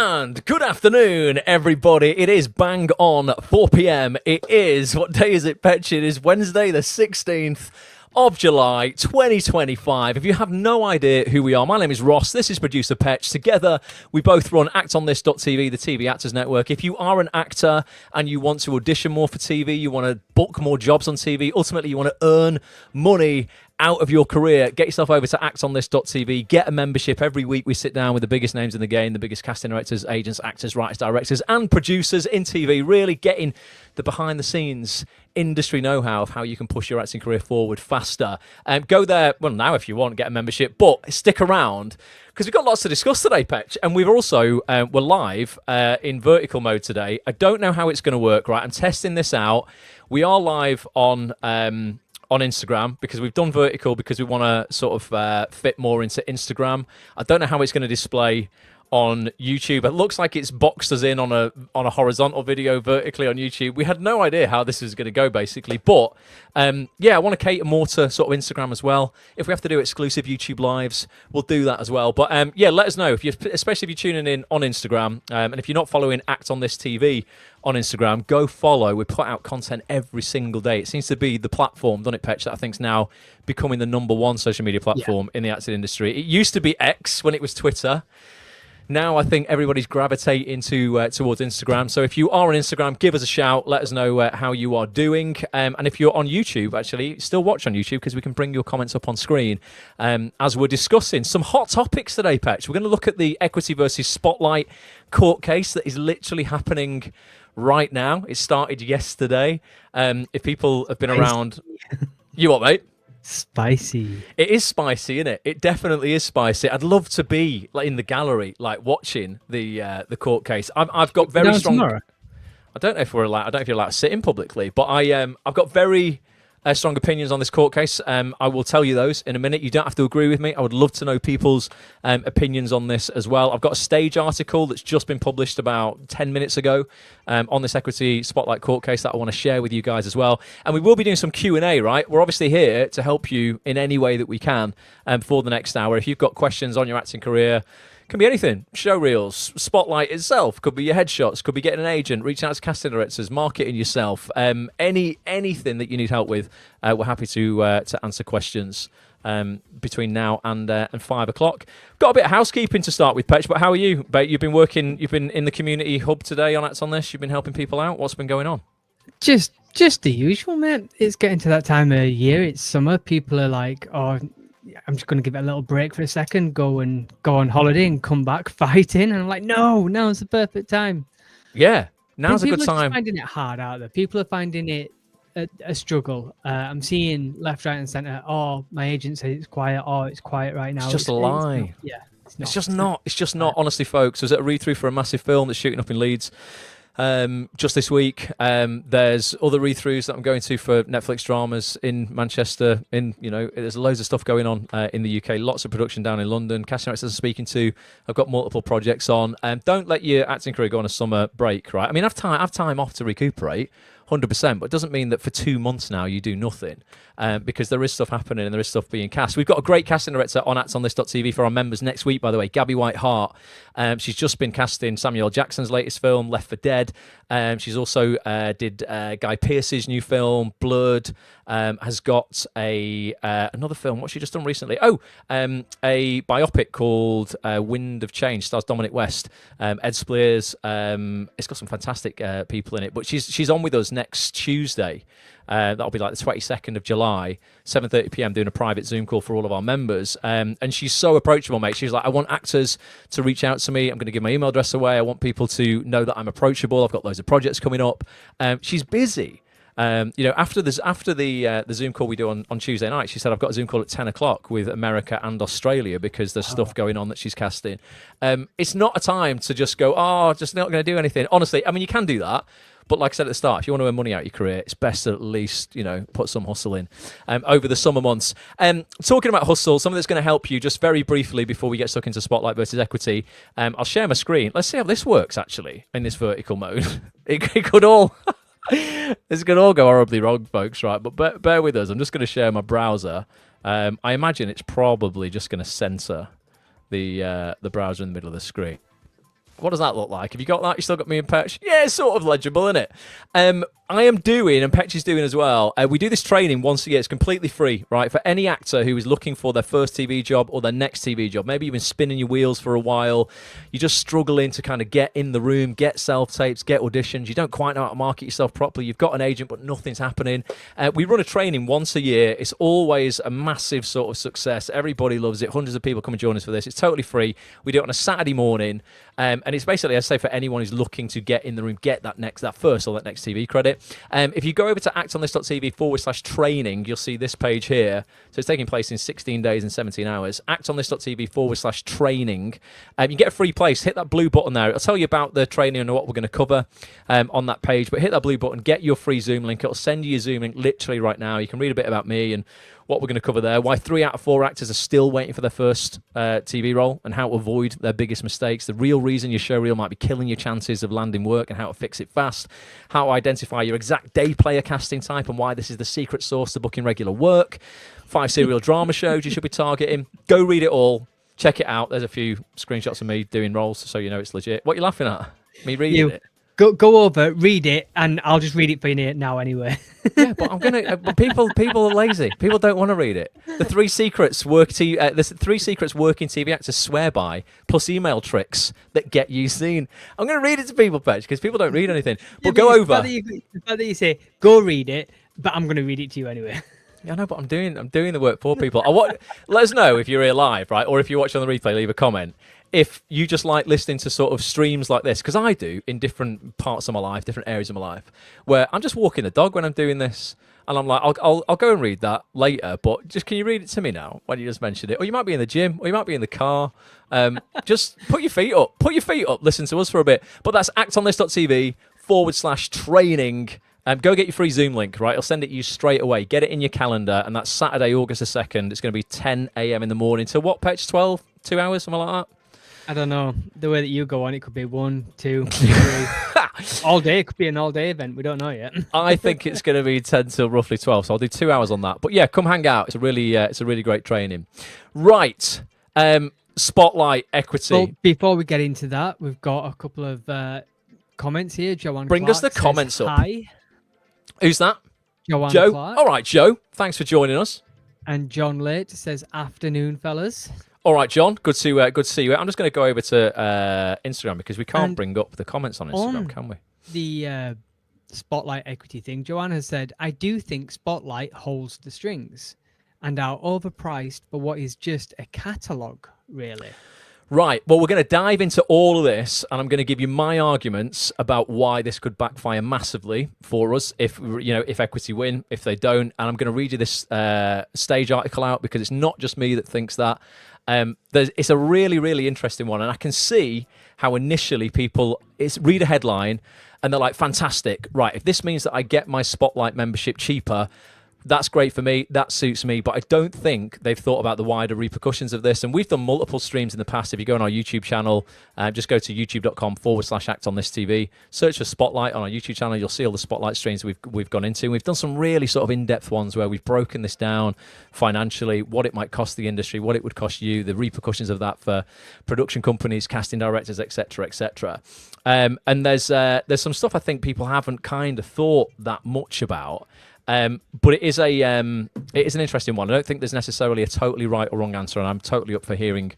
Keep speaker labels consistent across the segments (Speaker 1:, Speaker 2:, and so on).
Speaker 1: And good afternoon, everybody. It is bang on 4 p.m. It is, what day is it, Petch? It is Wednesday, the 16th of July, 2025. If you have no idea who we are, my name is Ross. This is producer Petch. Together, we both run Act On This TV, the TV Actors Network. If you are an actor and you want to audition more for TV, you want to book more jobs on TV, ultimately you want to earn money out of your career, get yourself over to actonthis.tv, get a membership. Every week we sit down with the biggest names in the game, the biggest casting directors, agents, actors, writers, directors, and producers in TV, really getting the behind-the-scenes industry know-how of how you can push your acting career forward faster. Go there, well, now if you want, get a membership, but stick around, because we've got lots to discuss today, Petch, and we've also, we're live in vertical mode today. I don't know how it's going to work, right? I'm testing this out. We are live on Instagram because we've done vertical because we want to sort of fit more into Instagram. I don't know how it's going to display on YouTube. It looks like it's boxed us in on a horizontal video vertically on YouTube. We had no idea how this is going to go, basically. But yeah, I want to cater more to sort of Instagram as well. If we have to do exclusive YouTube lives, we'll do that as well. But yeah, let us know, if you, especially if you're tuning in on Instagram, and if you're not following Act On This TV on Instagram, go follow. We put out content every single day. It seems to be the platform, doesn't it, Petch, that I think is now becoming the #1 social media platform in the acting industry. It used to be X when it was Twitter. Now I think everybody's gravitating towards Instagram. So if you are on Instagram, give us a shout. Let us know how you are doing. And if you're on YouTube, actually, still watch on YouTube because we can bring your comments up on screen as we're discussing some hot topics today, Petch. We're going to look at the Equity versus Spotlight court case that is literally happening right now. It started yesterday. If people have been around... You what, mate?
Speaker 2: Spicy.
Speaker 1: It is spicy, isn't it? It definitely is spicy. I'd love to be like in the gallery, like watching the court case. I've got very strong. Tomorrow? I don't know if we're allowed. I don't know if you're allowed to sit in publicly, but I've got very strong opinions on this court case. I will tell you those in a minute. You don't have to agree with me. I would love to know people's opinions on this as well. I've got a Stage article that's just been published about 10 minutes ago on this Equity Spotlight court case that I want to share with you guys as well. And we will be doing some Q&A, right? We're obviously here to help you in any way that we can for the next hour. If you've got questions on your acting career, can be anything. Showreels, Spotlight itself, could be your headshots, could be getting an agent, reaching out to casting directors, marketing yourself, anything that you need help with. We're happy to answer questions between now and 5 o'clock. Got a bit of housekeeping to start with, Petch, but how are you? You've been in the community hub today on Acts On This. You've been helping people out. What's been going on?
Speaker 2: Just the usual, man. It's getting to that time of year. It's summer. People are like, oh, I'm just going to give it a little break for a second, go on holiday and come back fighting. And I'm like, no, now's the perfect time.
Speaker 1: Yeah, now's a good time.
Speaker 2: People are finding it hard out there. People are finding it a struggle. I'm seeing left, right, and centre. Oh, my agent said it's quiet. Oh, it's quiet right now.
Speaker 1: It's just a lie. It's just not. Honestly, folks, I was at a read-through for a massive film that's shooting up in Leeds just this week. There's other read-throughs that I'm going to for Netflix dramas in Manchester. There's loads of stuff going on in the UK. Lots of production down in London. Casting directors I'm speaking to. I've got multiple projects on. Don't let your acting career go on a summer break, right? I mean, I've time off to recuperate. 100%, but it doesn't mean that for 2 months now you do nothing, because there is stuff happening and there is stuff being cast. We've got a great casting director on actonthis.tv for our members next week, by the way, Gabby White-Hart. She's just been casting Samuel L. Jackson's latest film, Left for Dead. She's also did Guy Pearce's new film, Blood. Has got another film. What's she just done recently? A biopic called Wind of Change. Stars Dominic West, Ed Spleers. It's got some fantastic people in it. But she's on with us next Tuesday. That'll be like the 22nd of July, 7:30 p.m. doing a private Zoom call for all of our members. And she's so approachable, mate. She's like, I want actors to reach out to me. I'm going to give my email address away. I want people to know that I'm approachable. I've got loads of projects coming up. She's busy. After the Zoom call we do on Tuesday night, she said, I've got a Zoom call at 10 o'clock with America and Australia because there's stuff going on that she's casting. It's not a time to just go, just not going to do anything. Honestly, I mean, you can do that. But like I said at the start, if you want to earn money out of your career, it's best to at least, put some hustle in over the summer months. Talking about hustle, something that's going to help you just very briefly before we get stuck into Spotlight versus Equity. I'll share my screen. Let's see how this works, actually, in this vertical mode. It could all... This could all go horribly wrong, folks, right? But bear with us. I'm just going to share my browser. I imagine it's probably just going to censor the browser in the middle of the screen. What does that look like? Have you got that? You still got me and Petch? Yeah, it's sort of legible, isn't it? I am doing, and Petch is doing as well, we do this training once a year. It's completely free, right? For any actor who is looking for their first TV job or their next TV job. Maybe you've been spinning your wheels for a while. You're just struggling to kind of get in the room, get self-tapes, get auditions. You don't quite know how to market yourself properly. You've got an agent, but nothing's happening. We run a training once a year. It's always a massive sort of success. Everybody loves it. Hundreds of people come and join us for this. It's totally free. We do it on a Saturday morning. And it's basically, I say, for anyone who's looking to get in the room, get that first or that next TV credit. If you go over to actonthis.tv/training, you'll see this page here. So it's taking place in 16 days and 17 hours. actonthis.tv/training. You get a free place. Hit that blue button there. It'll tell you about the training and what we're going to cover on that page. But hit that blue button, get your free Zoom link. It'll send you your Zoom link literally right now. You can read a bit about me and what we're going to cover there, why 3 out of 4 actors are still waiting for their first TV role, and how to avoid their biggest mistakes, the real reason your showreel might be killing your chances of landing work, and how to fix it fast, how to identify your exact day player casting type, and why this is the secret sauce to booking regular work, 5 serial drama shows you should be targeting. Go read it all. Check it out. There's a few screenshots of me doing roles, so you know it's legit. What are you laughing at? Me reading it?
Speaker 2: Go over, read it, and I'll just read it for you now anyway.
Speaker 1: Yeah, but I'm gonna. But people are lazy. People don't want to read it. The 3 secrets working TV actors swear by, plus email tricks that get you seen. I'm gonna read it to people, Petch, because people don't read anything. But go over.
Speaker 2: The fact that you say go read it, but I'm gonna read it to you anyway.
Speaker 1: Yeah, I know, but I'm doing the work for people. Let us know if you're here live, right, or if you watch on the replay. Leave a comment. If you just like listening to sort of streams like this, because I do in different parts of my life, different areas of my life, where I'm just walking the dog when I'm doing this, and I'm like, I'll go and read that later, but just can you read it to me now when you just mentioned it? Or you might be in the gym, or you might be in the car. Just put your feet up, listen to us for a bit. But that's actonthis.tv/training. Go get your free Zoom link, right? I'll send it to you straight away. Get it in your calendar, and that's Saturday, August the 2nd. It's going to be 10 a.m. in the morning. So what, Petch, 12, 2 hours, something like that?
Speaker 2: I don't know. The way that you go on, it could be 1, 2, 3. All day. It could be an all-day event. We don't know yet.
Speaker 1: I think it's going to be 10 till roughly 12, so I'll do 2 hours on that. But yeah, come hang out. It's a really great training. Right. Spotlight equity.
Speaker 2: Well, before we get into that, we've got a couple of comments here. Joanne
Speaker 1: Bring
Speaker 2: Clark
Speaker 1: us the comments up.
Speaker 2: Hi.
Speaker 1: Who's that?
Speaker 2: Joanne
Speaker 1: Joe.
Speaker 2: Clark.
Speaker 1: All right, Joe. Thanks for joining us.
Speaker 2: And John Late says, afternoon, fellas.
Speaker 1: All right, John. Good to see you. I'm just going to go over to Instagram because we can't bring up the comments on Instagram, can we?
Speaker 2: The Spotlight equity thing, Joanne has said, I do think Spotlight holds the strings and are overpriced for what is just a catalogue, really.
Speaker 1: Right. Well, we're going to dive into all of this, and I'm going to give you my arguments about why this could backfire massively for us if equity win, if they don't. And I'm going to read you this stage article out because it's not just me that thinks that. It's a really, really interesting one, and I can see how initially people read a headline and they're like, fantastic. Right. If this means that I get my Spotlight membership cheaper, that's great for me. That suits me. But I don't think they've thought about the wider repercussions of this. And we've done multiple streams in the past. If you go on our YouTube channel, just go to youtube.com/actonthisTV. Search for Spotlight on our YouTube channel. You'll see all the Spotlight streams we've gone into. We've done some really sort of in-depth ones where we've broken this down financially, what it might cost the industry, what it would cost you, the repercussions of that for production companies, casting directors, etc., etc. And there's some stuff I think people haven't kind of thought that much about. But it is an interesting one. I don't think there's necessarily a totally right or wrong answer, and I'm totally up for hearing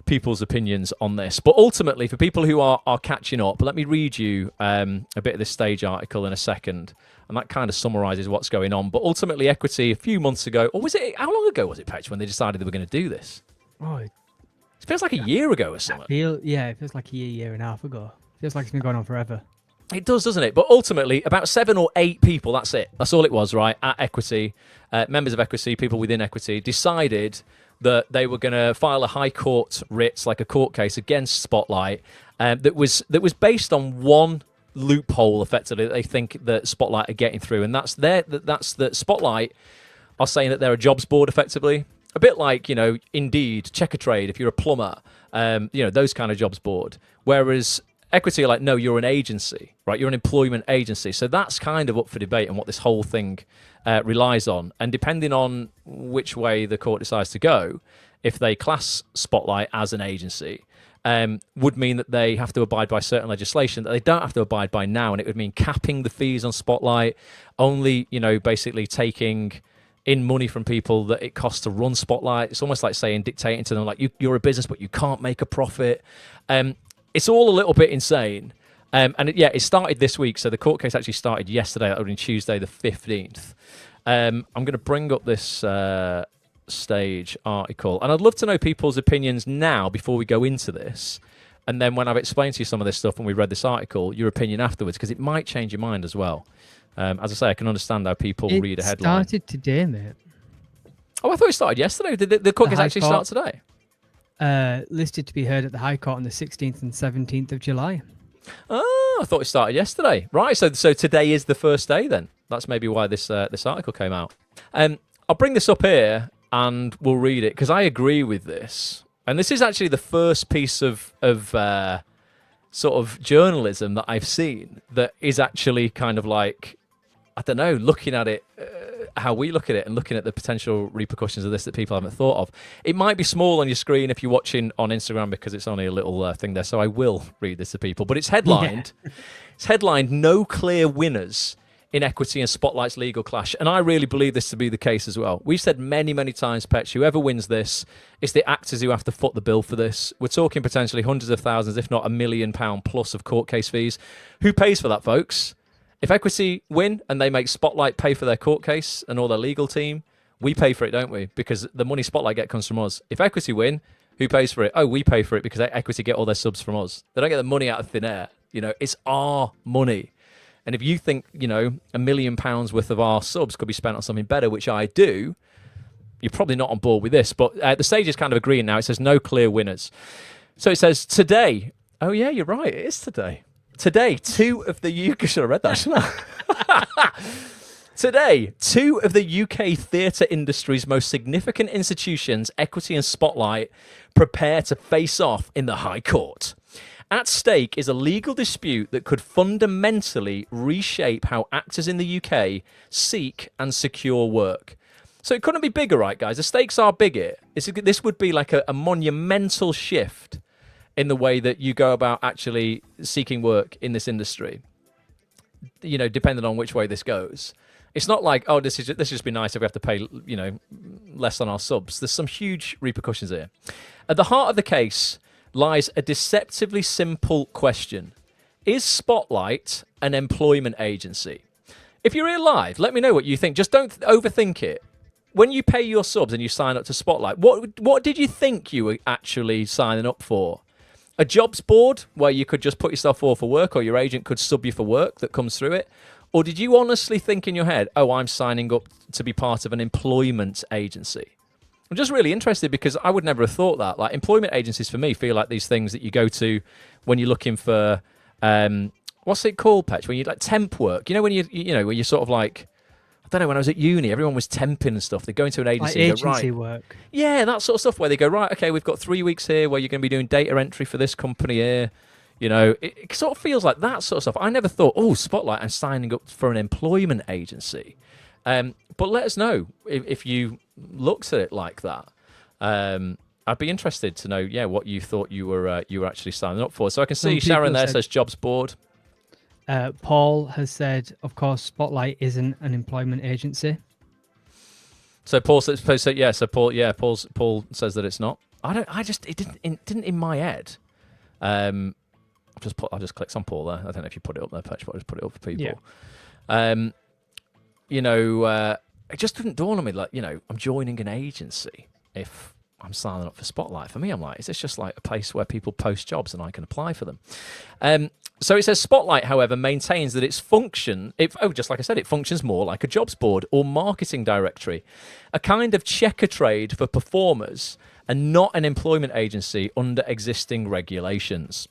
Speaker 1: people's opinions on this. But ultimately, for people who are catching up, let me read you a bit of this stage article in a second, and that kind of summarises what's going on. But ultimately, equity a few months ago, or was it, how long ago was it, Petch, when they decided they were going to do this?
Speaker 2: Oh,
Speaker 1: it feels like a year ago or something.
Speaker 2: It feels like a year and a half ago. It feels like it's been going on forever.
Speaker 1: It does, doesn't it? But ultimately, about 7 or 8 people, that's it. That's all it was, right? At Equity, members of Equity, people within Equity, decided that they were going to file a high court writ, like a court case against Spotlight, that was based on one loophole, effectively, that they think that Spotlight are getting through. And that's that Spotlight are saying that they're a jobs board, effectively. A bit like, Indeed, Check a Trade, if you're a plumber, those kind of jobs board. Whereas Equity are like, no, you're an agency, right? You're an employment agency. So that's kind of up for debate and what this whole thing relies on. And depending on which way the court decides to go, if they class Spotlight as an agency, would mean that they have to abide by certain legislation that they don't have to abide by now, and it would mean capping the fees on Spotlight, only basically taking in money from people that it costs to run Spotlight. It's almost like dictating to them, like, you're a business, but you can't make a profit. It's all a little bit insane. It started this week. So the court case actually started yesterday, that would be Tuesday the 15th. I'm going to bring up this Stage article, and I'd love to know people's opinions now before we go into this. And then when I've explained to you some of this stuff and we read this article, your opinion afterwards, because it might change your mind as well. As I say, I can understand how people read a headline.
Speaker 2: It started today, mate.
Speaker 1: Oh, I thought it started yesterday. Did the court case actually start today?
Speaker 2: Listed to be heard at the High Court on the 16th and 17th of July.
Speaker 1: Oh, I thought it started yesterday. Right, so today is the first day then. That's maybe why this article came out. I'll bring this up here and we'll read it, because I agree with this. And this is actually the first piece of sort of journalism that I've seen that is actually kind of like, I don't know, looking at it, how we look at it, and looking at the potential repercussions of this that people haven't thought of. It might be small on your screen if you're watching on Instagram, because it's only a little thing there, so I will read this to people. But it's headlined, It's headlined, "No clear winners in Equity and Spotlight's legal clash." And I really believe this to be the case as well. We've said many, many times, Petch, whoever wins this, it's the actors who have to foot the bill for this. We're talking potentially hundreds of thousands, if not £1 million plus of court case fees. Who pays for that, folks? If Equity win and they make Spotlight pay for their court case and all their legal team, we pay for it, don't we? Because the money Spotlight get comes from us. If Equity win, who pays for it? Oh, we pay for it, because Equity get all their subs from us. They don't get the money out of thin air. It's our money. And if you think, £1 million worth of our subs could be spent on something better, which I do, you're probably not on board with this. But the Stage is kind of agreeing now. It says no clear winners. So it says today. Oh, yeah, you're right. It is today. Today, two of the UK... Should have read that, shouldn't I? Today, two of the UK theatre industry's most significant institutions, Equity and Spotlight, prepare to face off in the High Court. At stake is a legal dispute that could fundamentally reshape how actors in the UK seek and secure work. So it couldn't be bigger, right, guys? The stakes are bigger. This would be like a monumental shift in the way that you go about actually seeking work in this industry, depending on which way this goes. It's not like, oh, this just be nice if we have to pay, less on our subs. There's some huge repercussions here. At the heart of the case lies a deceptively simple question. Is Spotlight an employment agency? If you're here live, let me know what you think. Just don't overthink it. When you pay your subs and you sign up to Spotlight, what did you think you were actually signing up for? A jobs board where you could just put yourself forward for work, or your agent could sub you for work that comes through it? Or did you honestly think in your head, oh, I'm signing up to be part of an employment agency? I'm just really interested, because I would never have thought that. Like, employment agencies for me feel like these things that you go to when you're looking for, what's it called, Petch? When you like temp work, when when you're sort of like, I don't know, when I was at uni, everyone was temping and stuff. They go into an agency
Speaker 2: like
Speaker 1: and go,
Speaker 2: agency
Speaker 1: right.
Speaker 2: work.
Speaker 1: Yeah, that sort of stuff where they go, right, okay, we've got 3 weeks here where you're going to be doing data entry for this company here. It sort of feels like that sort of stuff. I never thought, oh, Spotlight, I'm signing up for an employment agency. But let us know if you looked at it like that. I'd be interested to know, what you thought you were actually signing up for. So I can see Sharon there says jobs board.
Speaker 2: Paul has said, of course, Spotlight isn't an employment agency.
Speaker 1: So Paul says, Paul says that it's not. It didn't in my head. I'll just click on Paul there. I don't know if you put it up there, Petch, but I'll just put it up for people. Yeah. It just didn't dawn on me, like, I'm joining an agency if I'm signing up for Spotlight. For me, I'm like, is this just like a place where people post jobs and I can apply for them? So it says Spotlight, however, maintains that its function, just like I said, it functions more like a jobs board or marketing directory, a kind of checker trade for performers and not an employment agency under existing regulations.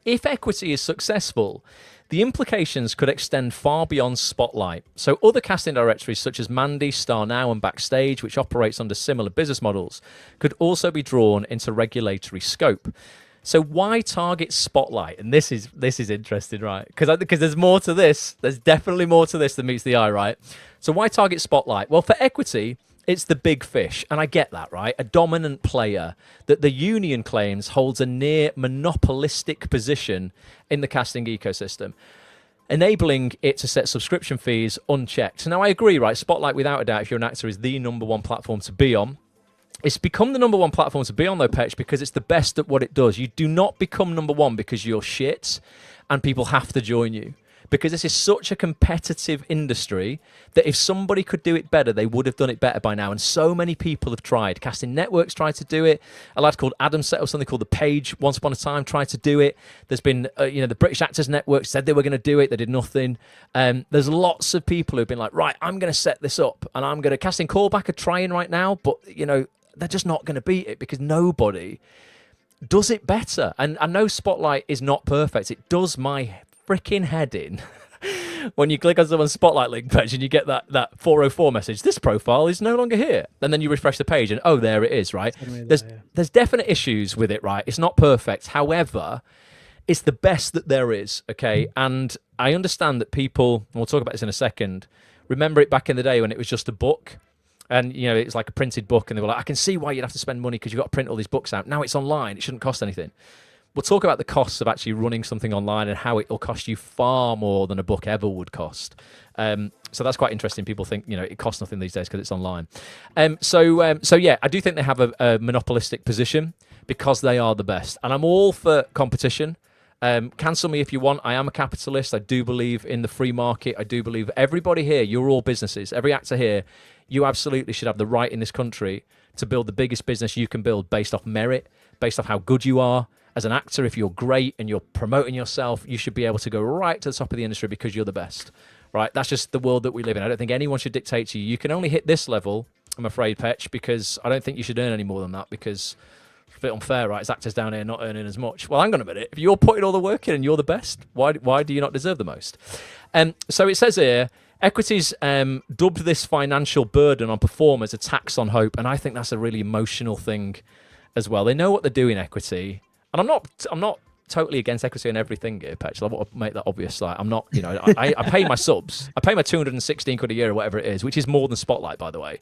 Speaker 1: If Equity is successful, the implications could extend far beyond Spotlight. So other casting directories such as Mandy, Star Now and Backstage, which operates under similar business models, could also be drawn into regulatory scope. So why target Spotlight? And this is interesting, right? Because there's more to this. There's definitely more to this than meets the eye, right? So why target Spotlight? Well, for Equity, It's the big fish, and I get that, right? A dominant player that the union claims holds a near monopolistic position in the casting ecosystem, enabling it to set subscription fees unchecked. Now, I agree, right? Spotlight, without a doubt, if you're an actor, is the number one platform to be on. It's become the number one platform to be on, though, Petch, because it's the best at what it does. You do not become number one because you're shit and people have to join you. Because this is such a competitive industry that if somebody could do it better, they would have done it better by now. And so many people have tried. Casting networks tried to do it. A lad called Adam set up something called The Page once upon a time, tried to do it. There's been, the British Actors Network said they were going to do it. They did nothing. There's lots of people who've been like, right, I'm going to set this up and I'm going to... Casting Callback are trying right now, but, they're just not going to beat it because nobody does it better. And I know Spotlight is not perfect. It does my freaking head in when you click on someone's Spotlight link page and you get that 404 message. This profile is no longer here. And then you refresh the page and, oh, there it is, right? There's definite issues with it, right? It's not perfect. However, it's the best that there is, okay? And I understand that people, and we'll talk about this in a second, remember it back in the day when it was just a book. And, it's like a printed book. And they were like, I can see why you'd have to spend money because you've got to print all these books out. Now it's online. It shouldn't cost anything. We'll talk about the costs of actually running something online and how it will cost you far more than a book ever would cost. So that's quite interesting. People think, it costs nothing these days because it's online. So yeah, I do think they have a monopolistic position because they are the best. And I'm all for competition. Cancel me if you want. I am a capitalist. I do believe in the free market. I do believe everybody here, you're all businesses. Every actor here, you absolutely should have the right in this country to build the biggest business you can build based off merit, based off how good you are. As an actor, if you're great and you're promoting yourself, you should be able to go right to the top of the industry because you're the best, right? That's just the world that we live in. I don't think anyone should dictate to you. You can only hit this level, I'm afraid, Petch, because I don't think you should earn any more than that because it's a bit unfair, right? As actors down here not earning as much. Well, hang on a minute. If you're putting all the work in and you're the best, why do you not deserve the most? So it says here, equities dubbed this financial burden on performers a tax on hope, and I think that's a really emotional thing as well. They know what they're doing, equity. And I'm not totally against equity and everything here, Petch. I want to make that obvious. Like, I'm not, I pay my subs. I pay my 216 quid a year or whatever it is, which is more than Spotlight, by the way.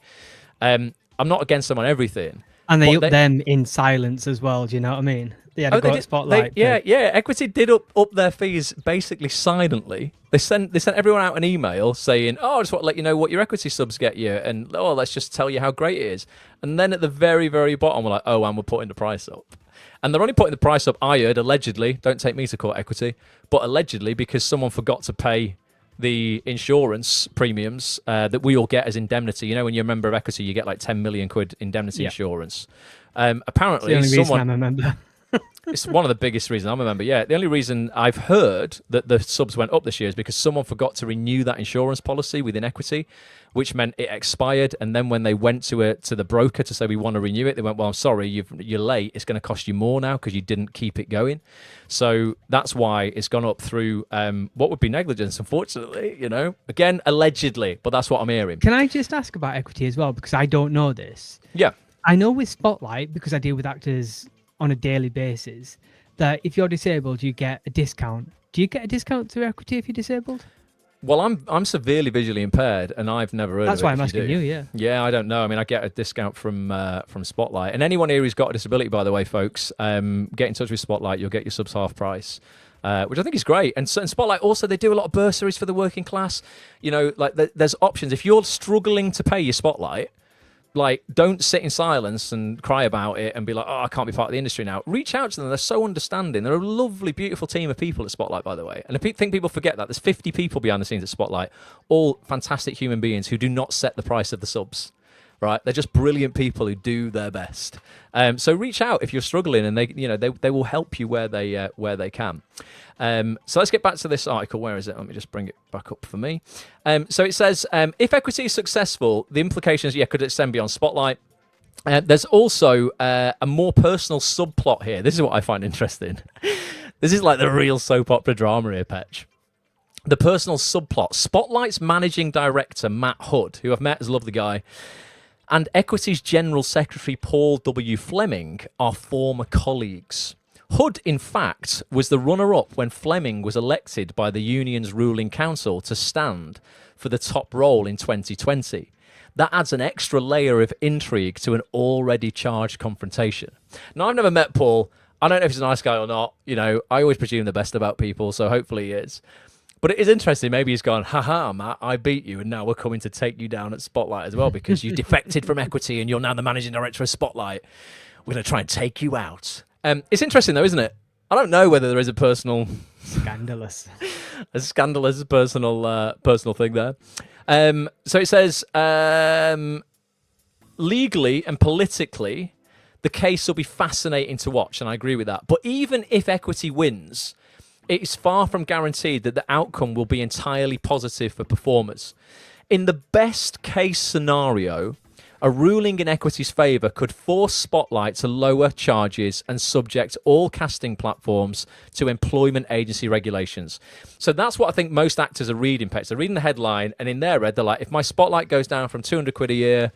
Speaker 1: I'm not against them on everything. And
Speaker 2: they upped them in silence as well. Do you know what I mean? They had a go at Spotlight.
Speaker 1: Yeah. Equity did up their fees basically silently. They sent everyone out an email saying, "Oh, I just want to let you know what your equity subs get you, and let's just tell you how great it is." And then at the very, very bottom, we're like, "Oh, and we're putting the price up." And they're only putting the price up, I heard, allegedly, don't take me to court, equity, but allegedly because someone forgot to pay the insurance premiums that we all get as indemnity. When you're a member of equity, you get like 10 million quid indemnity insurance. Apparently,
Speaker 2: it's the only reason I'm a member.
Speaker 1: It's one of the biggest reasons I'm a member. Yeah, the only reason I've heard that the subs went up this year is because someone forgot to renew that insurance policy within equity, which meant it expired. And then when they went to the broker to say we want to renew it, they went, "Well, I'm sorry, you're late. It's going to cost you more now because you didn't keep it going." So that's why it's gone up through what would be negligence, unfortunately. Again, allegedly, but that's what I'm hearing.
Speaker 2: Can I just ask about equity as well, because I don't know this?
Speaker 1: Yeah,
Speaker 2: I know with Spotlight, because I deal with actors on a daily basis, that if you're disabled, you get a discount. Do you get a discount through equity if you're disabled?
Speaker 1: Well, I'm severely visually impaired, and I've never heard of it.
Speaker 2: That's why I'm asking you, yeah.
Speaker 1: Yeah, I don't know. I mean, I get a discount from Spotlight. And anyone here who's got a disability, by the way, folks, get in touch with Spotlight. You'll get your subs half price, which I think is great. And Spotlight also, they do a lot of bursaries for the working class. There's options. If you're struggling to pay your Spotlight, don't sit in silence and cry about it and be like, "Oh, I can't be part of the industry now." Reach out to them. They're so understanding. They're a lovely, beautiful team of people at Spotlight, by the way. And I think people forget that. There's 50 people behind the scenes at Spotlight, all fantastic human beings who do not set the price of the subs, right? They're just brilliant people who do their best. So reach out if you're struggling, and they will help you where they can. So let's get back to this article. Where is it? Let me just bring it back up for me. So it says, if equity is successful, the implications, could extend beyond Spotlight. There's also a more personal subplot here. This is what I find interesting. This is like the real soap opera drama here, Petch. The personal subplot. Spotlight's managing director, Matt Hood, who I've met, is a lovely guy, and Equity's General Secretary, Paul W. Fleming, are former colleagues. Hood, in fact, was the runner-up when Fleming was elected by the union's ruling council to stand for the top role in 2020. that adds an extra layer of intrigue to an already charged confrontation. Now, I've never met Paul. I don't know if he's a nice guy or not. You know, I always presume the best about people, so hopefully he is. But it is interesting. Maybe he's gone, haha, Matt, I beat you, and now we're coming to take you down at Spotlight as well because you defected from Equity and you're now the managing director of Spotlight. We're going to try and take you out. It's interesting, though, isn't it? I don't know whether there is a personal...
Speaker 2: Scandalous.
Speaker 1: a scandalous personal thing there. So it says, legally and politically, the case will be fascinating to watch, and I agree with that. But even if Equity wins... it is far from guaranteed that the outcome will be entirely positive for performers. In the best case scenario, a ruling in Equity's favour could force Spotlight to lower charges and subject all casting platforms to employment agency regulations. So that's what I think most actors are reading, Petch. They're reading the headline, and in their head, they're like, if my Spotlight goes down from 200 quid a year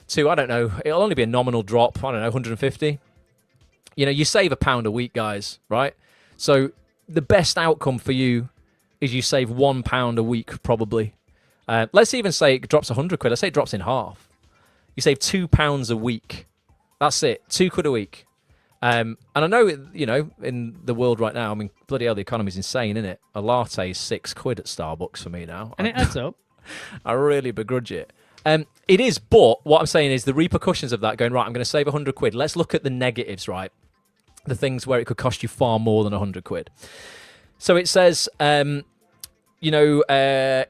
Speaker 1: to, I don't know, it'll only be a nominal drop, I don't know, 150. You know, you save £1 a week, guys, right? So... the best outcome for you is you save £1 a week, probably. Let's even say it drops 100 quid. Let's say it drops in half. You save £2 a week. That's it. £2 a week. And I know, you know, in the world right now, I mean, bloody hell, the economy's insane, isn't it? A latte is £6 at Starbucks for me now.
Speaker 2: And it adds up.
Speaker 1: I really begrudge it. It is, but what I'm saying is the repercussions of that going, right, I'm going to save 100 quid. Let's look at the negatives, right? The things where it could cost you far more than 100 quid. So it says, you know,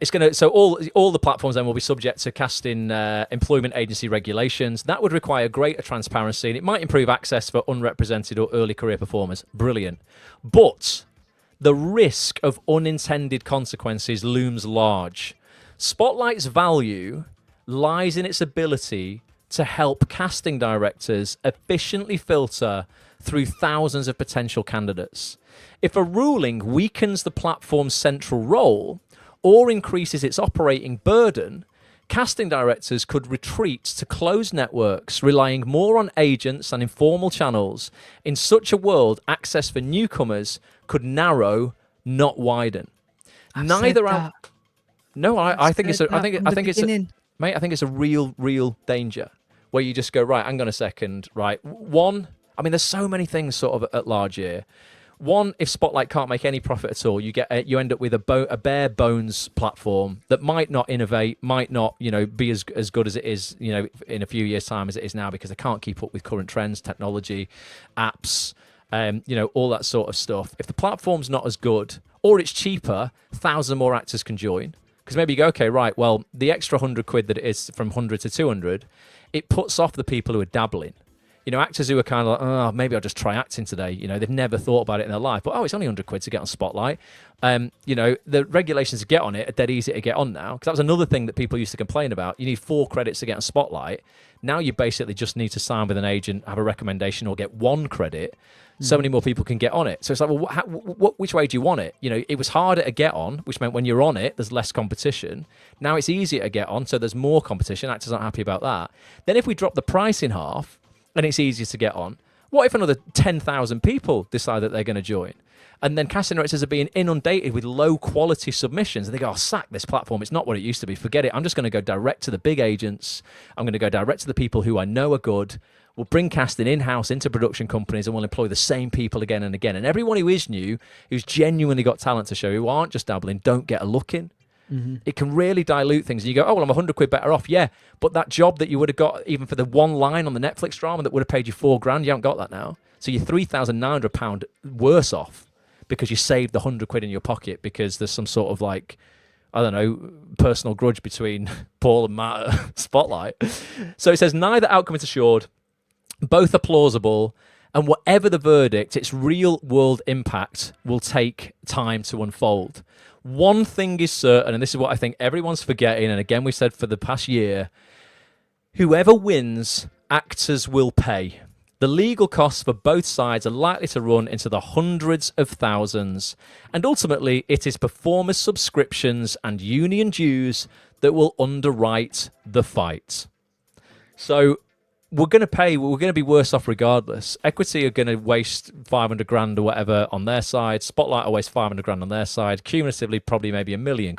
Speaker 1: it's going to, so all the platforms then will be subject to casting employment agency regulations. That would require greater transparency, and it might improve access for unrepresented or early career performers. Brilliant. But the risk of unintended consequences looms large. Spotlight's value lies in its ability to help casting directors efficiently filter through thousands of potential candidates. If a ruling weakens the platform's central role or increases its operating burden, casting directors could retreat to closed networks, relying more on agents and informal channels. In such a world, access for newcomers could narrow, not widen. Neither out. No, I think it's a real danger where you just go, right, hang on a second, right. One, I mean, there's so many things sort of at large here. One, if Spotlight can't make any profit at all, you end up with a bare bones platform that might not innovate, might not, you know, be as good as it is, you know, in a few years' time as it is now, because they can't keep up with current trends, technology, apps, you know, all that sort of stuff. If the platform's not as good or it's cheaper, 1,000 more actors can join. Because maybe you go, okay, right, well, the extra 100 quid that it is from 100 to 200, it puts off the people who are dabbling. You know, actors who are kind of like, oh, maybe I'll just try acting today. You know, they've never thought about it in their life. But, oh, it's only 100 quid to get on Spotlight. You know, the regulations to get on it are dead easy to get on now. Because that was another thing that people used to complain about. You need 4 credits to get on Spotlight. Now you basically just need to sign with an agent, have a recommendation, or get 1 credit. So many more people can get on it. So it's like, well, which way do you want it? You know, it was harder to get on, which meant when you're on it, there's less competition. Now it's easier to get on, so there's more competition. Actors aren't happy about that. Then if we drop the price in half, and it's easier to get on, what if another 10,000 people decide that they're going to join? And then casting directors are being inundated with low-quality submissions. And they go, oh, sack this platform. It's not what it used to be. Forget it. I'm just going to go direct to the big agents. I'm going to go direct to the people who I know are good. We'll bring casting in-house into production companies, and we'll employ the same people again and again. And everyone who is new, who's genuinely got talent to show, who aren't just dabbling, don't get a look in. Mm-hmm. It can really dilute things. And you go, oh, well, I'm 100 quid better off. Yeah, but that job that you would have got even for the one line on the Netflix drama that would have paid you £4,000, you haven't got that now. So you're £3,900 worse off because you saved the 100 quid in your pocket because there's some sort of like, I don't know, personal grudge between Paul and Matt at Spotlight. So it says neither outcome is assured. Both are plausible. And whatever the verdict, its real world impact will take time to unfold. One thing is certain, and this is what I think everyone's forgetting, and again, we've said for the past year, whoever wins, actors will pay. The legal costs for both sides are likely to run into the hundreds of thousands, and ultimately, it is performers' subscriptions and union dues that will underwrite the fight. So, we're going to pay, we're going to be worse off regardless. Equity are going to waste 500 grand or whatever on their side. Spotlight will waste 500 grand on their side. Cumulatively, probably maybe £1 million.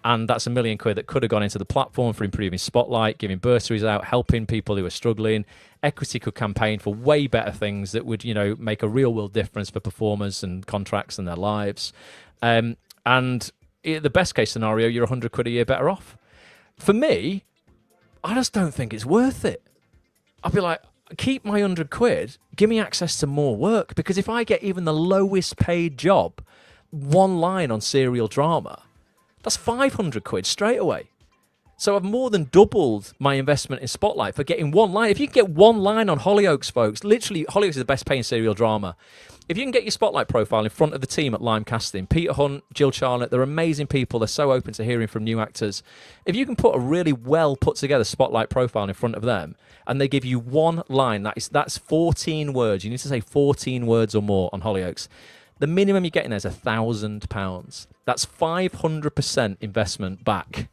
Speaker 1: And that's £1 million that could have gone into the platform for improving Spotlight, giving bursaries out, helping people who are struggling. Equity could campaign for way better things that would, make a real world difference for performers and contracts and their lives. And the best case scenario, you're £100 a year better off. For me, I just don't think it's worth it. I'd be like, keep my £100, give me access to more work, because if I get even the lowest paid job, one line on serial drama, that's £500 straight away. So I've more than doubled my investment in Spotlight for getting one line. If you can get one line on Hollyoaks, folks, literally, Hollyoaks is the best paying serial drama. If you can get your Spotlight profile in front of the team at Lime Casting, Peter Hunt, Jill Charlotte, they're amazing people. They're so open to hearing from new actors. If you can put a really well put together Spotlight profile in front of them, and they give you one line, that's 14 words. You need to say 14 words or more on Hollyoaks. The minimum you're getting there is £1,000. That's 500% investment back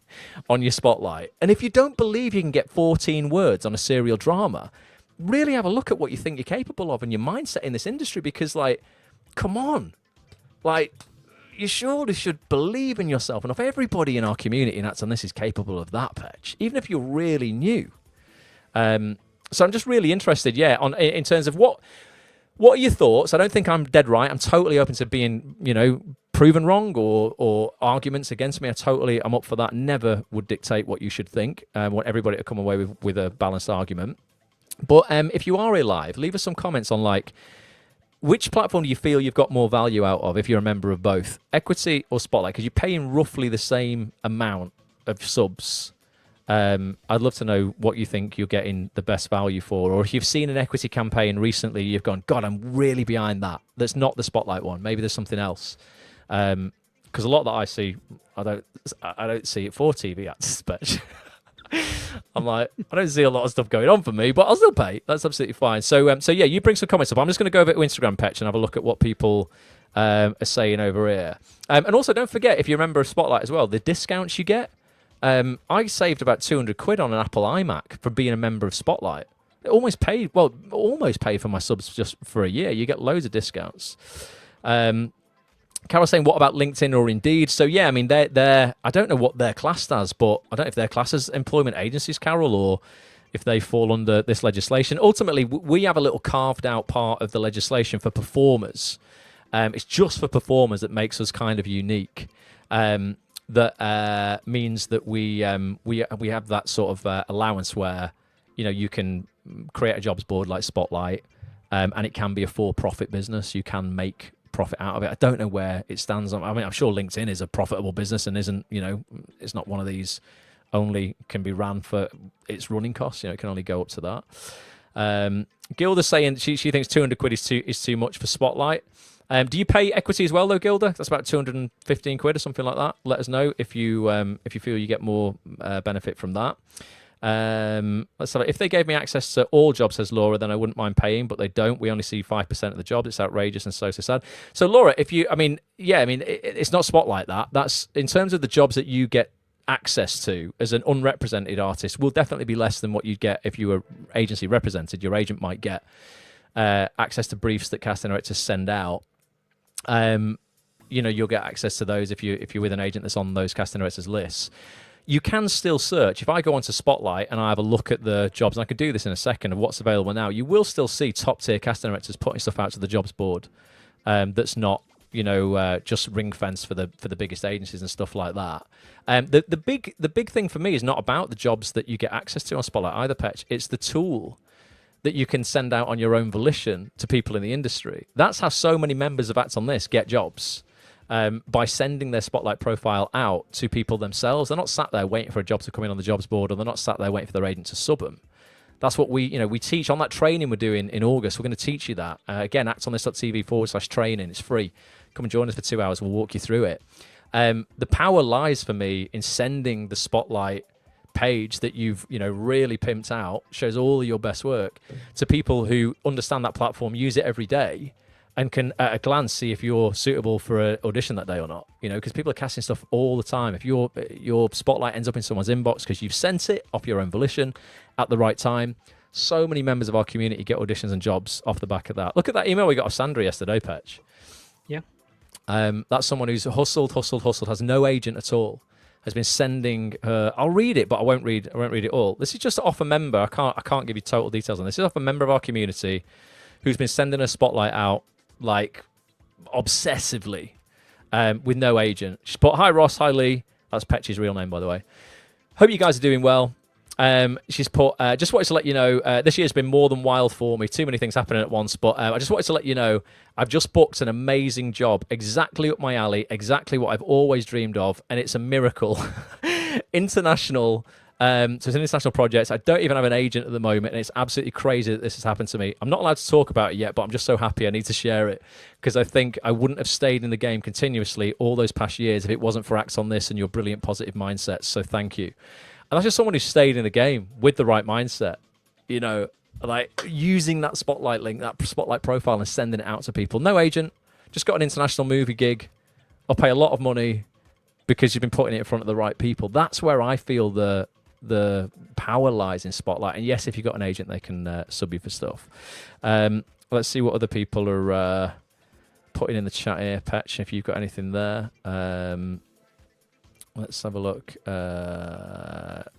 Speaker 1: on your Spotlight. And if you don't believe you can get 14 words on a serial drama, really have a look at what you think you're capable of and your mindset in this industry, because, come on. You surely should believe in yourself. And if everybody in our community and Act On This is capable of that, Petch, even if you're really new. So I'm just really interested, in terms of what are your thoughts? I don't think I'm dead right. I'm totally open to being, proven wrong or arguments against me. I'm up for that. Never would dictate what you should think. I want everybody to come away with a balanced argument. But if you are here live, leave us some comments on which platform do you feel you've got more value out of if you're a member of both, Equity or Spotlight? Because you're paying roughly the same amount of subs. I'd love to know what you think you're getting the best value for, or if you've seen an equity campaign recently, you've gone, God, I'm really behind that. That's not the Spotlight one. Maybe there's something else. Because a lot that I see, I don't see it for TV ads, but I'm like, I don't see a lot of stuff going on for me, but I'll still pay. That's absolutely fine. So yeah, you bring some comments up. I'm just going to go over to Instagram, Petch, and have a look at what people are saying over here. And also, don't forget, if you're a member of Spotlight as well, the discounts you get. I saved about £200 on an Apple iMac from being a member of Spotlight. It almost paid for my subs just for a year. You get loads of discounts. Carol's saying, what about LinkedIn or Indeed? So yeah, I mean, they're I don't know what they're classed as, but I don't know if they're classed as employment agencies, Carol, or if they fall under this legislation. Ultimately, we have a little carved out part of the legislation for performers. It's just for performers that makes us kind of unique. That means that we have that sort of allowance where you can create a jobs board like Spotlight, and it can be a for-profit business. You can make profit out of it. I don't know where it stands on. I mean, I'm sure LinkedIn is a profitable business and isn't, it's not one of these only can be ran for its running costs. It can only go up to that. Gilda's saying she thinks £200 is too much for Spotlight. Do you pay equity as well, though, Gilda? That's about £215 or something like that. Let us know if you feel you get more benefit from that. Let's have it. If they gave me access to all jobs, says Laura, then I wouldn't mind paying, but they don't. We only see 5% of the jobs. It's outrageous and so sad. So, Laura, it's not Spotlight that. That's in terms of the jobs that you get access to as an unrepresented artist will definitely be less than what you'd get if you were agency represented. Your agent might get access to briefs that casting directors send out. You'll get access to those if you're with an agent that's on those casting directors lists. You can still search. If I go onto Spotlight and I have a look at the jobs, and I could do this in a second of what's available now, you will still see top tier casting directors putting stuff out to the jobs board. That's not just ring fence for the biggest agencies and stuff like that. The big thing for me is not about the jobs that you get access to on Spotlight either, Petch. It's the tool that you can send out on your own volition to people in the industry. That's how so many members of Act On This get jobs, by sending their Spotlight profile out to people themselves. They're not sat there waiting for a job to come in on the jobs board, or they're not sat there waiting for their agent to sub them. That's what we teach on that training we're doing in August. We're going to teach you that. Again, actonthis.tv/training. It's free. Come and join us for 2 hours. We'll walk you through it. The power lies for me in sending the Spotlight page that you've really pimped out, shows all of your best work, to people who understand that platform, use it every day, and can at a glance see if you're suitable for an audition that day or not. Because people are casting stuff all the time. If your Spotlight ends up in someone's inbox because you've sent it off your own volition at the right time, so many members of our community get auditions and jobs off the back of that. Look at that email we got of Sandra yesterday, Petch.
Speaker 2: Yeah.
Speaker 1: That's someone who's hustled, has no agent at all, has been sending her. I'll read it, but I won't read it all. This is just off a member. I can't give you total details on this. This is off a member of our community who's been sending a spotlight out like obsessively, with no agent. She's put, "Hi Ross, hi Lee." That's Petch's real name, by the way. "Hope you guys are doing well." She's put, "Just wanted to let you know, this year's been more than wild for me. Too many things happening at once, but I just wanted to let you know, I've just booked an amazing job, exactly up my alley, exactly what I've always dreamed of, and it's a miracle." International, so it's an international project. I don't even have an agent at the moment, and it's absolutely crazy that this has happened to me. I'm not allowed to talk about it yet, but I'm just so happy I need to share it, because I think I wouldn't have stayed in the game continuously all those past years if it wasn't for Act On This and your brilliant positive mindset. So thank you. And that's just someone who stayed in the game with the right mindset, you know, like using that spotlight link, that spotlight profile, and sending it out to people. No agent, just got an international movie gig. I'll pay a lot of money because you've been putting it in front of the right people. That's where I feel the power lies in spotlight. And yes, if you've got an agent, they can sub you for stuff. Let's see what other people are putting in the chat here, Petch, if you've got anything there. Let's have a look.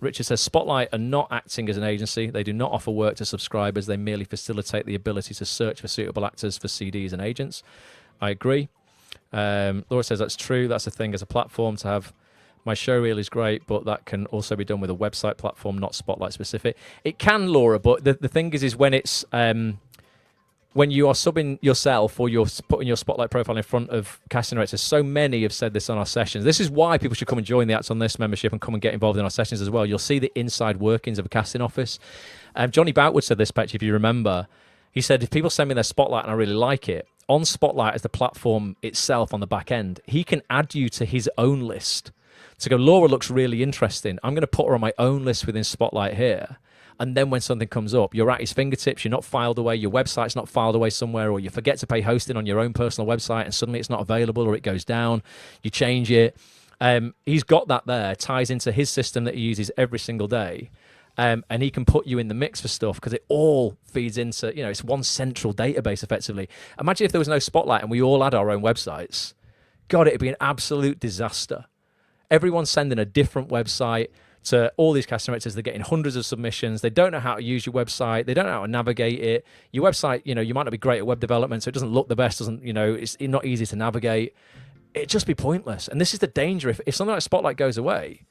Speaker 1: Richard says, Spotlight are not acting as an agency. They do not offer work to subscribers. They merely facilitate the ability to search for suitable actors for CDs and agents. I agree. Laura says, that's true. That's a thing as a platform to have. My showreel is great, but that can also be done with a website platform, not Spotlight specific. It can, Laura, but the thing is when it's... when you are subbing yourself or you're putting your Spotlight profile in front of casting directors, so many have said this on our sessions. This is why people should come and join the Act On This membership and come and get involved in our sessions as well. You'll see the inside workings of a casting office. Johnny Boutwood said this, Petch, if you remember. He said, if people send me their Spotlight and I really like it, on Spotlight as the platform itself on the back end, he can add you to his own list. To go, Laura looks really interesting. I'm going to put her on my own list within Spotlight here. And then when something comes up, you're at his fingertips, you're not filed away, your website's not filed away somewhere, or you forget to pay hosting on your own personal website and suddenly it's not available or it goes down, you change it. He's got that there, ties into his system that he uses every single day. And he can put you in the mix for stuff because it all feeds into, it's one central database effectively. Imagine if there was no Spotlight and we all had our own websites. God, it'd be an absolute disaster. Everyone's sending a different website to all these casting directors. They're getting hundreds of submissions. They don't know how to use your website. They don't know how to navigate it. Your website, you might not be great at web development, so it doesn't look the best, it's not easy to navigate. It'd just be pointless. And this is the danger. If something like Spotlight goes away,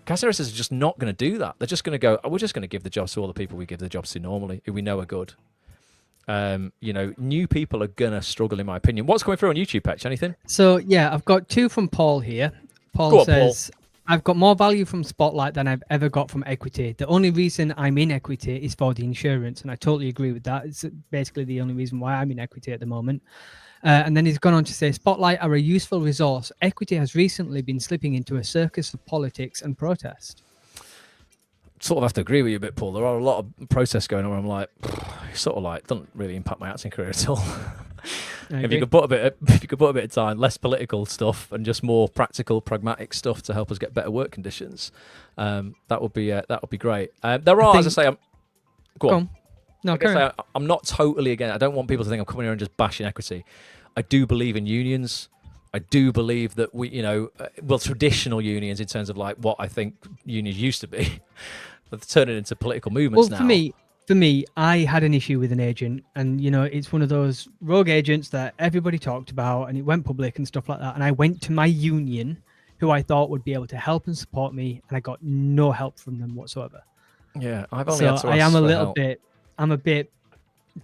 Speaker 1: casting directors are just not going to do that. They're just going to go, we're just going to give the jobs to all the people we give the jobs to normally, who we know are good. New people are going to struggle, in my opinion. What's coming through on YouTube, Petch? Anything?
Speaker 2: So, yeah, I've got two from Paul here. Paul says... Paul. I've got more value from Spotlight than I've ever got from Equity. The only reason I'm in Equity is for the insurance, and I totally agree with that. It's basically the only reason why I'm in Equity at the moment. And then he's gone on to say, Spotlight are a useful resource. Equity has recently been slipping into a circus of politics and protest.
Speaker 1: Sort of have to agree with you a bit, Paul. There are a lot of protests going on where I'm like, sort of like, doesn't really impact my acting career at all. If you could put a bit of time, less political stuff and just more practical, pragmatic stuff to help us get better work conditions, that would be great. There are, as I say, go on.
Speaker 2: No,
Speaker 1: I'm not totally against. I don't want people to think I'm coming here and just bashing Equity. I do believe in unions. I do believe that we, traditional unions in terms of like what I think unions used to be, but turning into political movements now.
Speaker 2: For me, I had an issue with an agent, and it's one of those rogue agents that everybody talked about, and it went public and stuff like that. And I went to my union, who I thought would be able to help and support me, and I got no help from them whatsoever.
Speaker 1: Yeah, I've only had to ask
Speaker 2: I am
Speaker 1: for
Speaker 2: a little
Speaker 1: help.
Speaker 2: I'm a bit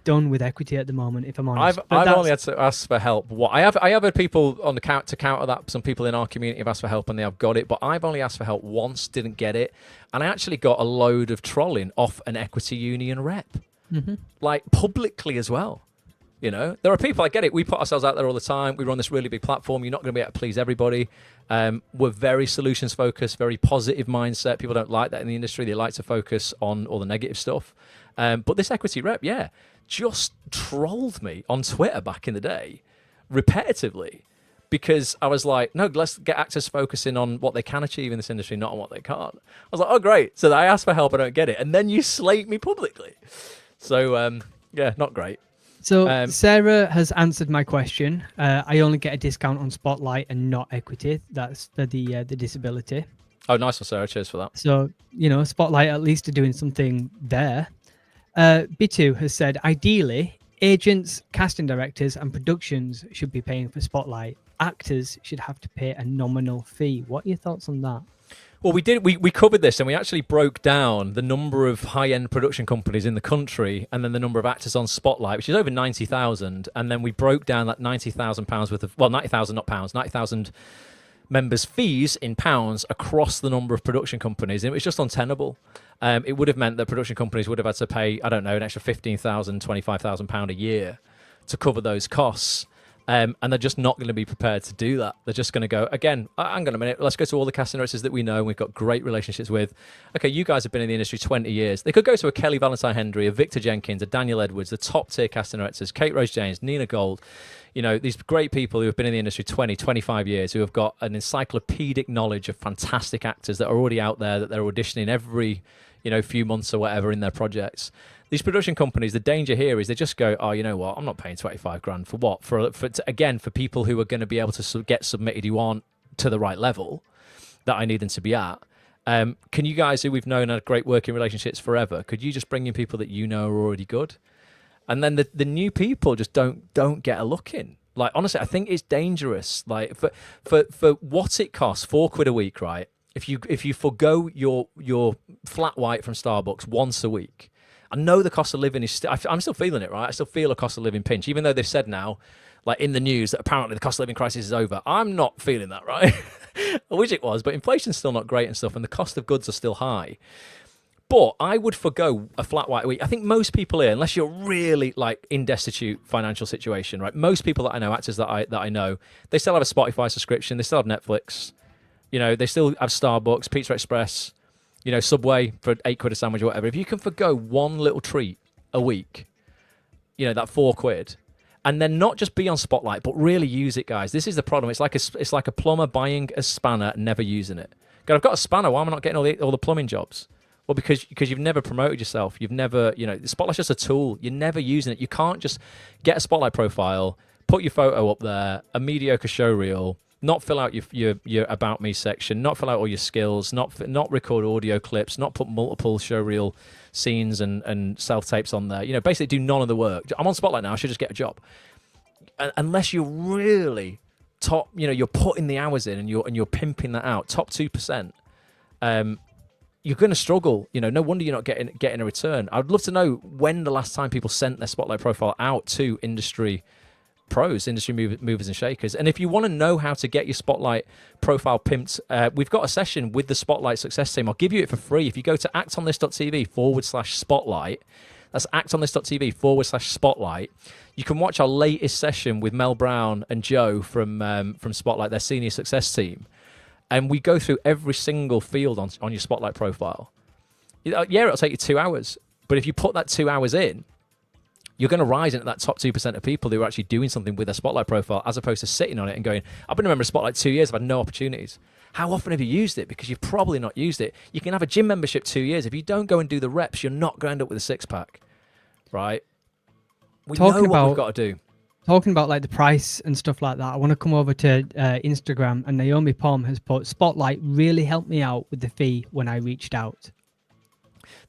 Speaker 2: done with Equity at the moment, if I'm honest.
Speaker 1: I've only had to ask for help. I have had people on the count to counter that. Some people in our community have asked for help and they have got it, but I've only asked for help once, didn't get it, and I actually got a load of trolling off an Equity union rep, like publicly as well. There are people, I get it. We put ourselves out there all the time. We run this really big platform. You're not going to be able to please everybody. We're very solutions focused, very positive mindset. People don't like that in the industry. They like to focus on all the negative stuff. But this Equity rep, just trolled me on Twitter back in the day repetitively because I was like, no, let's get actors focusing on what they can achieve in this industry, not on what they can't. I was like, oh, great. So I ask for help, I don't get it. And then you slate me publicly. So, not great.
Speaker 2: So Sarah has answered my question. I only get a discount on Spotlight and not Equity. That's for the disability.
Speaker 1: Oh, nice one, Sarah. Cheers for that.
Speaker 2: So, Spotlight at least are doing something there. Bitu has said, ideally, agents, casting directors, and productions should be paying for Spotlight. Actors should have to pay a nominal fee. What are your thoughts on that?
Speaker 1: Well, we covered this, and we actually broke down the number of high-end production companies in the country, and then the number of actors on Spotlight, which is over 90,000. And then we broke down that £90,000 worth of, well, 90,000 not pounds, 90,000 members' fees in pounds across the number of production companies, and it was just untenable. It would have meant that production companies would have had to pay, I don't know, an extra £15,000, £25,000 a year to cover those costs. And they're just not going to be prepared to do that. They're just going to go, again, hang on a minute, let's go to all the casting directors that we know and we've got great relationships with. Okay, you guys have been in the industry 20 years. They could go to a Kelly Valentine Hendry, a Victor Jenkins, a Daniel Edwards, the top tier casting directors, Kate Rose James, Nina Gold, these great people who have been in the industry 20, 25 years, who have got an encyclopedic knowledge of fantastic actors that are already out there, that they're auditioning every, few months or whatever in their projects. These production companies, the danger here is they just go, oh, you know what? I'm not paying 25 grand for what? For people who are going to be able to get submitted who aren't to the right level that I need them to be at. Can you guys, who we've known had great working relationships forever, could you just bring in people that you know are already good? And then the new people just don't get a look in. Like, honestly, I think it's dangerous. Like, for what it costs, £4 a week, right? If you forgo your flat white from Starbucks once a week, I know the cost of living is I'm still feeling it, right? I still feel a cost of living pinch, even though they've said now, like in the news, that apparently the cost of living crisis is over. I'm not feeling that, right? I wish it was, but inflation's still not great and stuff, and the cost of goods are still high. But I would forgo a flat white week. I think most people here, unless you're really like in destitute financial situation, right? Most people that I know, actors that I know, they still have a Spotify subscription, they still have Netflix, they still have Starbucks, Pizza Express, Subway for £8 a sandwich or whatever. If you can forgo one little treat a week, that £4, and then not just be on Spotlight, but really use it, guys. This is the problem. It's like a plumber buying a spanner, never using it. God, I've got a spanner. Why am I not getting all the plumbing jobs? Well, because you've never promoted yourself. You've never, Spotlight's just a tool. You're never using it. You can't just get a Spotlight profile, put your photo up there, a mediocre showreel, not fill out your About Me section, not fill out all your skills, not record audio clips, not put multiple showreel scenes and self-tapes on there. Basically do none of the work. I'm on Spotlight now, I should just get a job. Unless you're really top, you're putting the hours in and you're pimping that out, top 2%, you're going to struggle. No wonder you're not getting a return. I'd love to know when the last time people sent their Spotlight profile out to industry pros, industry movers and shakers. And if you want to know how to get your Spotlight profile pimped, we've got a session with the Spotlight success team. I'll give you it for free. If you go to actonthis.tv/spotlight, that's actonthis.tv/spotlight, you can watch our latest session with Mel Brown and Joe from Spotlight, their senior success team. And we go through every single field on your Spotlight profile. Yeah, it'll take you 2 hours. But if you put that 2 hours in, you're going to rise into that top 2% of people who are actually doing something with their Spotlight profile, as opposed to sitting on it and going, I've been a member of Spotlight 2 years, I've had no opportunities. How often have you used it? Because you've probably not used it. You can have a gym membership 2 years. If you don't go and do the reps, you're not going to end up with a six-pack, right? We know what we've got to do.
Speaker 2: Talking about like the price and stuff like that, I want to come over to Instagram, and Naomi Pom has put, Spotlight really helped me out with the fee when I reached out.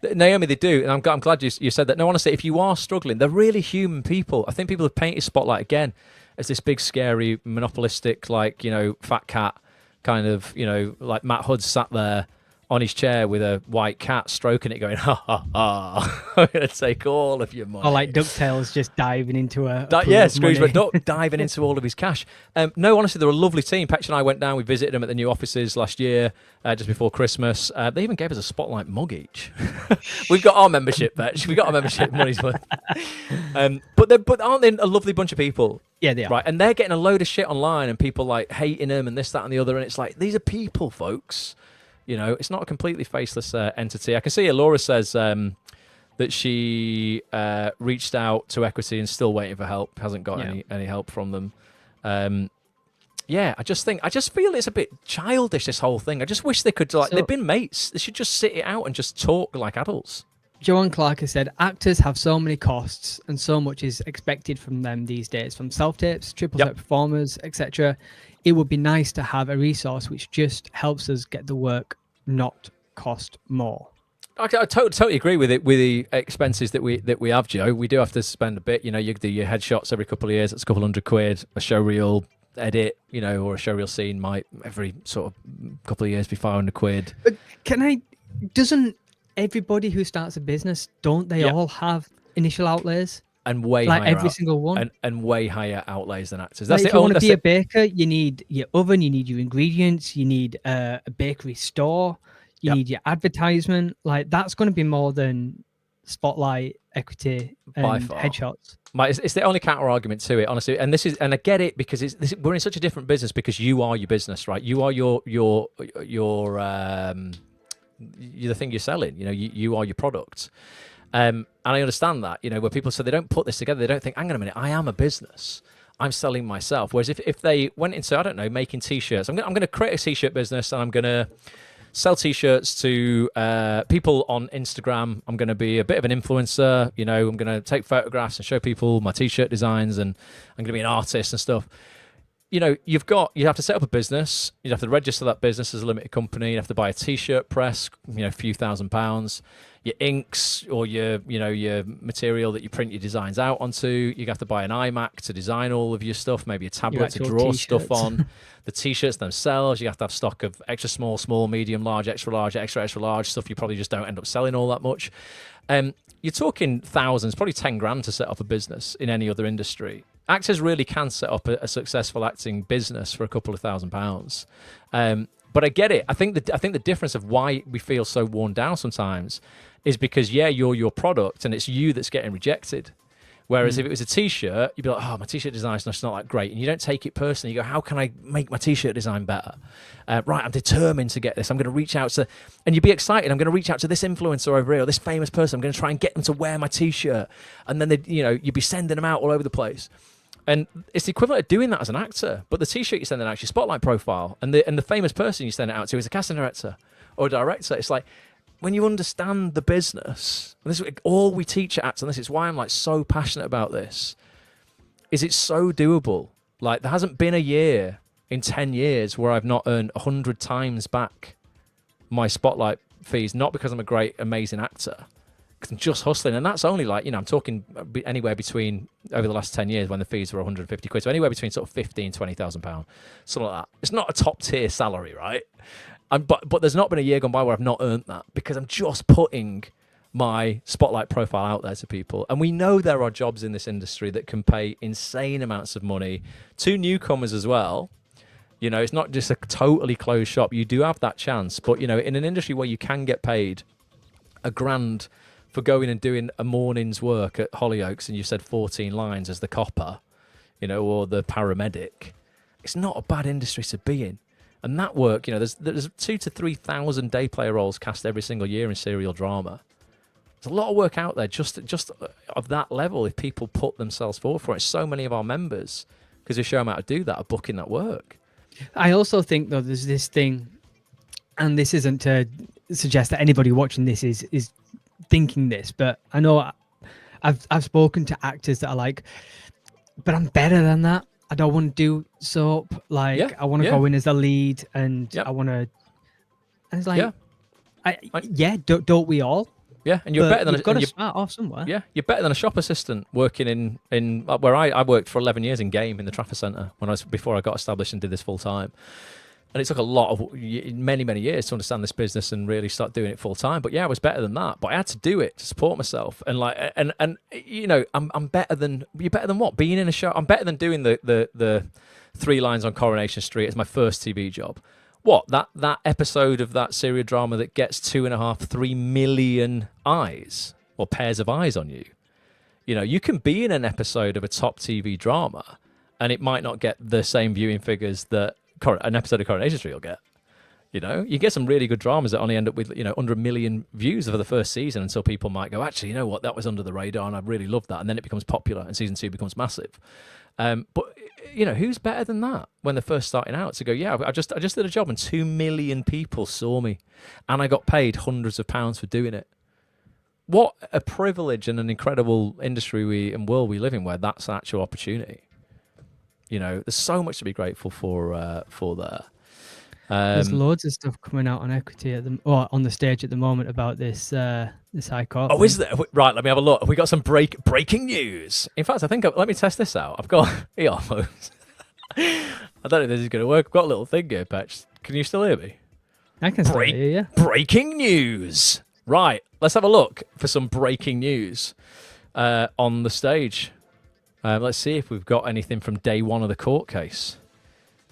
Speaker 1: Naomi, they do, and I'm glad you said that. No, honestly, if you are struggling, they're really human people. I think people have painted Spotlight again as this big, scary, monopolistic, fat cat kind of, like Matt Hood sat there on his chair with a white cat stroking it, going, ha, ha, ha, I'm going to take all of your money.
Speaker 2: Or like DuckTales just diving into
Speaker 1: Scrooge McDuck diving into all of his cash. No, honestly, they're a lovely team. Petch and I went down, we visited them at the new offices last year, just before Christmas. They even gave us a Spotlight mug each. We've got our membership, Petch. We've got our membership money's worth. But aren't they a lovely bunch of people?
Speaker 2: Yeah, they are.
Speaker 1: Right, and they're getting a load of shit online and people like hating them and this, that, and the other. And it's like, these are people, folks. It's not a completely faceless entity. I can see Laura says that she reached out to Equity and still waiting for help. Hasn't got any help from them. I just feel it's a bit childish, this whole thing. I just wish they could, they've been mates. They should just sit it out and just talk like adults.
Speaker 2: Joanne Clark has said, actors have so many costs and so much is expected from them these days, from self-tapes, triple set performers, etc. It would be nice to have a resource which just helps us get the work not cost more?
Speaker 1: I totally agree with it. With the expenses that we have, Joe, we do have to spend a bit. You do your headshots every couple of years. It's a couple £100, a showreel edit, or a showreel scene might every sort of couple of years be £500.
Speaker 2: But doesn't everybody who starts a business, don't they all have initial outlays?
Speaker 1: And way
Speaker 2: like
Speaker 1: higher
Speaker 2: every single one,
Speaker 1: and way higher outlays than actors.
Speaker 2: That's if you want to be a baker, you need your oven, you need your ingredients, you need a bakery store, you need your advertisement. Like that's going to be more than spotlight, equity, and headshots.
Speaker 1: It's the only counter argument to it, honestly. And I get it because we're in such a different business because you are your business, right? You are you're the thing you're selling. You are your product. And I understand that, where people say they don't put this together, they don't think, hang on a minute, I am a business. I'm selling myself. Whereas if they went into, I don't know, making T-shirts, I'm going to create a T-shirt business and I'm going to sell T-shirts to people on Instagram. I'm going to be a bit of an influencer. I'm going to take photographs and show people my T-shirt designs, and I'm going to be an artist and stuff. You have to set up a business. You have to register that business as a limited company. You have to buy a T-shirt press, a few £1,000s. Your inks or your material that you print your designs out onto. You have to buy an iMac to design all of your stuff, maybe a tablet to draw stuff on. The T-shirts themselves, you have to have stock of extra small, medium, large, extra large stuff you probably just don't end up selling all that much. You're talking thousands, probably 10 grand to set up a business in any other industry. Actors really can set up a successful acting business for a couple of £1,000s. But I get it. I think the difference of why we feel so worn down sometimes is because, you're your product and it's you that's getting rejected. Whereas if it was a T-shirt, you'd be like, oh, my T-shirt design's not that great. And you don't take it personally. You go, how can I make my T-shirt design better? Right, I'm determined to get this. I'm going to reach out to, and you'd be excited. I'm going to reach out to this influencer over here, or this famous person. I'm going to try and get them to wear my T-shirt. And then, you'd be sending them out all over the place. And it's the equivalent of doing that as an actor. But the T-shirt you're sending out is your spotlight profile. And the famous person you send it out to is a casting director or a director. It's like, when you understand the business, and this is all we teach at Act On This, it's why I'm so passionate about this, is it's so doable. Like, there hasn't been a year in 10 years where I've not earned 100 times back my spotlight fees, not because I'm a great, amazing actor, because I'm just hustling. And that's only I'm talking anywhere between, over the last 10 years when the fees were 150 quid, so anywhere between sort of £15,000, £20,000, something like that. It's not a top tier salary, right? But there's not been a year gone by where I've not earned that, because I'm just putting my spotlight profile out there to people. And we know there are jobs in this industry that can pay insane amounts of money to newcomers as well. It's not just a totally closed shop. You do have that chance. But, in an industry where you can get paid £1,000 for going and doing a morning's work at Hollyoaks, and you said 14 lines as the copper, or the paramedic, it's not a bad industry to be in. And that work, there's 2,000 to 3,000 day player roles cast every single year in serial drama. There's a lot of work out there just of that level if people put themselves forward for it. So many of our members, because we show them how to do that, are booking that work.
Speaker 2: I also think, though, there's this thing, and this isn't to suggest that anybody watching this is thinking this, but I know I've spoken to actors that are like, but I'm better than that. I don't want to do soap. I want to go in as a lead, and I want to. And it's like, don't we all? Yeah, and you're better than. You've got to start off somewhere.
Speaker 1: Yeah, you're better than a shop assistant working in where I worked for 11 years in Game in the Trafford Centre before I got established and did this full time. And it took a lot of many years to understand this business and really start doing it full time. But I was better than that. But I had to do it to support myself. And I'm better than you're better than what? Being in a show. I'm better than doing the 3 lines on Coronation Street as my first TV job. What, that episode of that serial drama that gets 2.5-3 million eyes or pairs of eyes on you? You can be in an episode of a top TV drama and it might not get the same viewing figures that an episode of Coronation Street will get. You get some really good dramas that only end up with under 1 million views for the first season, until people might go, actually, what, that was under the radar and I really loved that, and then it becomes popular and season 2 becomes massive. But who's better than that when they're first starting out to go, I just did a job and 2 million people saw me and I got paid hundreds of pounds for doing it. What a privilege and an incredible industry and world we live in where that's an actual opportunity. There's so much to be grateful for there.
Speaker 2: There's loads of stuff coming out on equity or on the stage at the moment about this this High Court.
Speaker 1: Oh, is there? Right, let me have a look. Have we got some breaking news? In fact, I think let me test this out. I've got earphones. I don't know if this is going to work. I've got a little thing here, Petch. Can you still hear me?
Speaker 2: I can still hear you, yeah.
Speaker 1: Breaking news. Right, let's have a look for some breaking news on the stage. Let's see if we've got anything from day one of the court case.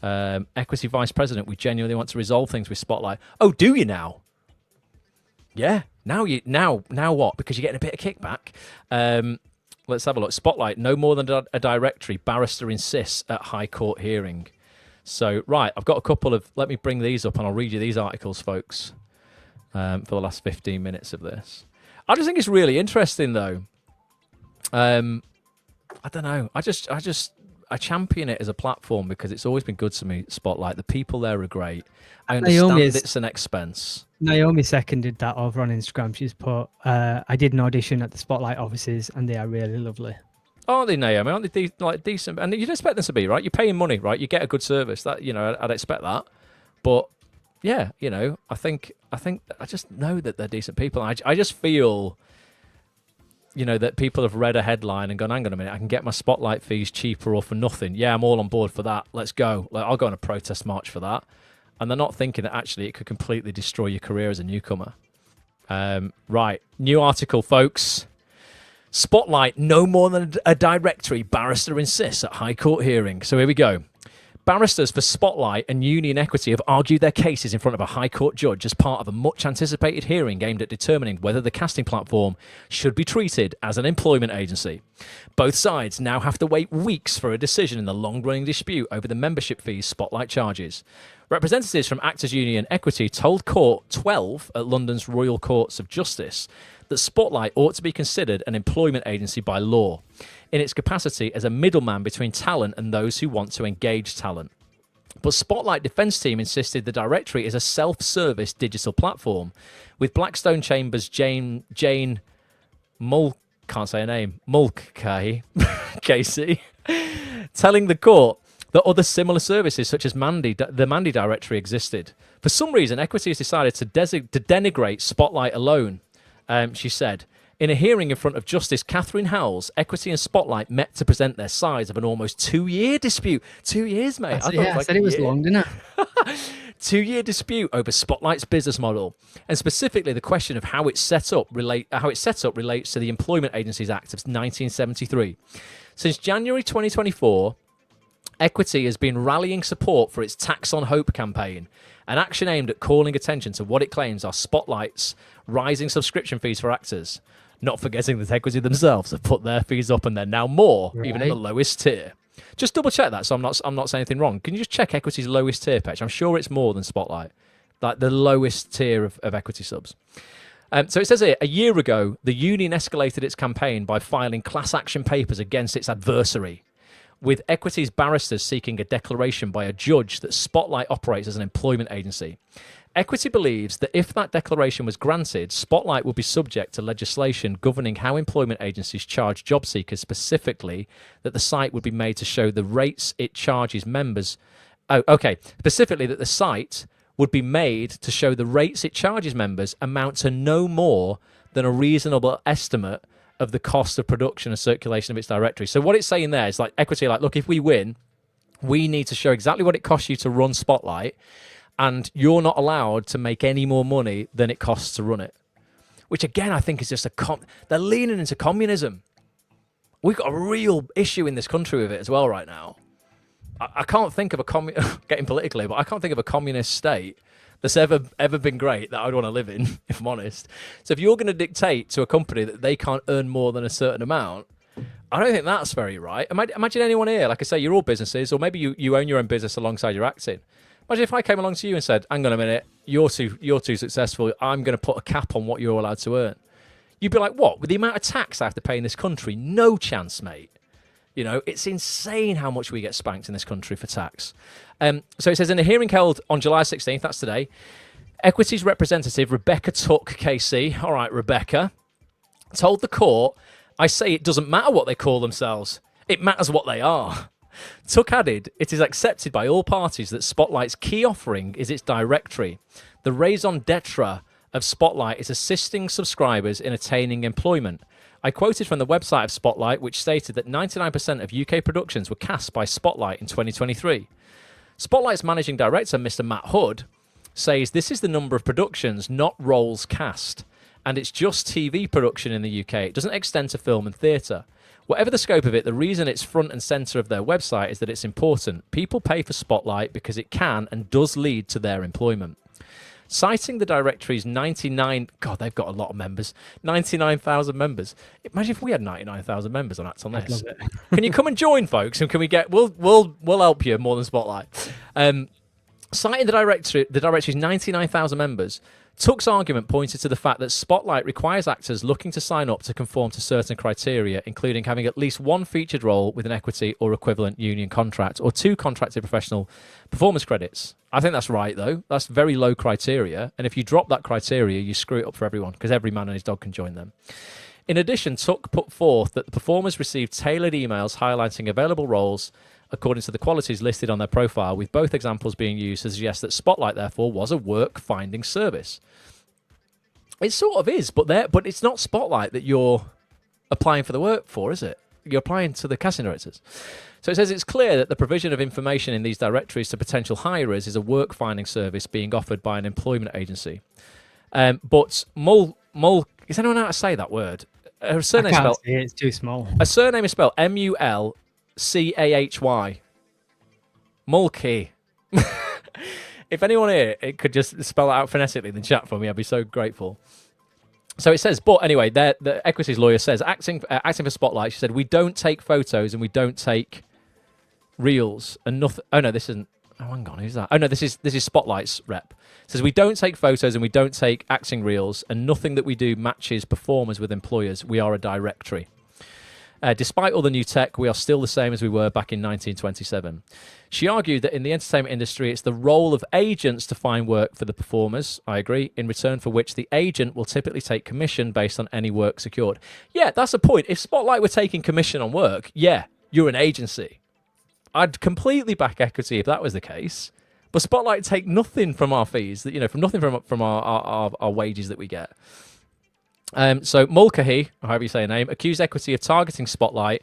Speaker 1: Equity Vice President, we genuinely want to resolve things with Spotlight. Oh, do you now? Yeah. Now what? Because you're getting a bit of kickback. Let's have a look. Spotlight, no more than a directory. Barrister insists at High Court hearing. So, right, I've got a couple of... Let me bring these up and I'll read you these articles, folks, for the last 15 minutes of this. I just think it's really interesting, though. I don't know. I champion it as a platform because it's always been good to me, Spotlight. The people there are great. I understand it's an expense.
Speaker 2: Naomi seconded that over on Instagram. She's put, I did an audition at the Spotlight offices and they are really lovely.
Speaker 1: Aren't they, Naomi? Aren't they decent? And you'd expect them to be, right? You're paying money, right? You get a good service. That, I'd expect that. But yeah, I just know that they're decent people. I just feel, that people have read a headline and gone, hang on a minute, I can get my Spotlight fees cheaper or for nothing. Yeah, I'm all on board for that. Let's go. I'll go on a protest march for that. And they're not thinking that actually it could completely destroy your career as a newcomer. Right, new article, folks. Spotlight, no more than a directory. Barrister insists at High Court hearing. So here we go. Barristers for Spotlight and Union Equity have argued their cases in front of a High Court judge as part of a much-anticipated hearing aimed at determining whether the casting platform should be treated as an employment agency. Both sides now have to wait weeks for a decision in the long-running dispute over the membership fees Spotlight charges. Representatives from Actors Union Equity told Court 12 at London's Royal Courts of Justice that Spotlight ought to be considered an employment agency by law, in its capacity as a middleman between talent and those who want to engage talent. But Spotlight defence team insisted the directory is a self-service digital platform, with Blackstone Chambers Jane Mulcahy, Casey, telling the court that other similar services such as the Mandy directory existed. For some reason, Equity has decided to denigrate Spotlight alone. She said, in a hearing in front of Justice Catherine Howells, Equity and Spotlight met to present their sides of an almost 2-year dispute. 2 years, mate.
Speaker 2: I said it was long, didn't I?
Speaker 1: 2-year dispute over Spotlight's business model, and specifically the question of how it's set up relates to the Employment Agencies Act of 1973. Since January 2024, Equity has been rallying support for its Tax on Hope campaign, an action aimed at calling attention to what it claims are Spotlight's rising subscription fees for actors, not forgetting that Equity themselves have put their fees up and they're now more, even at the lowest tier. Just double check that so I'm not saying anything wrong. Can you just check Equity's lowest tier, Petch? I'm sure it's more than Spotlight, like the lowest tier of Equity subs. So it says here, a year ago, the union escalated its campaign by filing class action papers against its adversary, with Equity's barristers seeking a declaration by a judge that Spotlight operates as an employment agency. Equity believes that if that declaration was granted, Spotlight would be subject to legislation governing how employment agencies charge job seekers, specifically that the site would be made to show the rates it charges members. Specifically that the site would be made to show the rates it charges members amount to no more than a reasonable estimate of the cost of production and circulation of its directory. So what it's saying there is like Equity, look, if we win, we need to show exactly what it costs you to run Spotlight, and you're not allowed to make any more money than it costs to run it. Which again, I think is just they're leaning into communism. We've got a real issue in this country with it as well right now. I can't think of getting politically, but I can't think of a communist state that's ever been great that I'd want to live in, if I'm honest. So if you're going to dictate to a company that they can't earn more than a certain amount, I don't think that's very right. Imagine anyone here, like I say, you're all businesses, or maybe you own your own business alongside your acting. Imagine if I came along to you and said, hang on a minute, you're too successful, I'm going to put a cap on what you're allowed to earn. You'd be like, what? With the amount of tax I have to pay in this country? No chance, mate. It's insane how much we get spanked in this country for tax. So it says, in a hearing held on July 16th, that's today, Equity's representative, Rebecca Tuck, KC, all right, Rebecca, told the court, I say it doesn't matter what they call themselves. It matters what they are. Tuck added, it is accepted by all parties that Spotlight's key offering is its directory. The raison d'etre of Spotlight is assisting subscribers in attaining employment. I quoted from the website of Spotlight, which stated that 99% of UK productions were cast by Spotlight in 2023. Spotlight's managing director, Mr. Matt Hood, says this is the number of productions, not roles cast, and it's just TV production in the UK. It doesn't extend to film and theatre. Whatever the scope of it, the reason it's front and centre of their website is that it's important. People pay for Spotlight because it can and does lead to their employment. Citing the directory's 99... God, they've got a lot of members. 99,000 members. Imagine if we had 99,000 members on Act On This. Can you come and join, folks? And can we get... We'll help you more than Spotlight. Citing the directory's 99,000 members, Tuck's argument pointed to the fact that Spotlight requires actors looking to sign up to conform to certain criteria, including having at least one featured role with an equity or equivalent union contract, or 2 contracted professional performance credits. I think that's right, though. That's very low criteria, and if you drop that criteria, you screw it up for everyone, because every man and his dog can join them. In addition, Tuck put forth that the performers received tailored emails highlighting available roles according to the qualities listed on their profile, with both examples being used to suggest that Spotlight, therefore, was a work-finding service. It sort of is, but it's not Spotlight that you're applying for the work for, is it? You're applying to the casting directors. So it says it's clear that the provision of information in these directories to potential hirers is a work-finding service being offered by an employment agency. But Mul, is anyone know how to say that word? Her surname
Speaker 2: I can't see it, it's too small.
Speaker 1: A surname is spelled Mulchahy. Mulkey. If anyone here it could just spell it out phonetically in the chat for me, I'd be so grateful. So it says, but anyway, the equities lawyer says, acting for Spotlight, she said, we don't take photos and we don't take reels and nothing. Oh no, this isn't. Oh, hang on, who's that? Oh no, this is Spotlight's rep. It says we don't take photos and we don't take acting reels, and nothing that we do matches performers with employers. We are a directory. Despite all the new tech, we are still the same as we were back in 1927. She argued that in the entertainment industry, it's the role of agents to find work for the performers, I agree, in return for which the agent will typically take commission based on any work secured. Yeah, that's the point. If Spotlight were taking commission on work, yeah, you're an agency. I'd completely back equity if that was the case. But Spotlight take nothing from our fees, from nothing from our wages that we get. So Mulcahy, or however you say her name, accused Equity of targeting Spotlight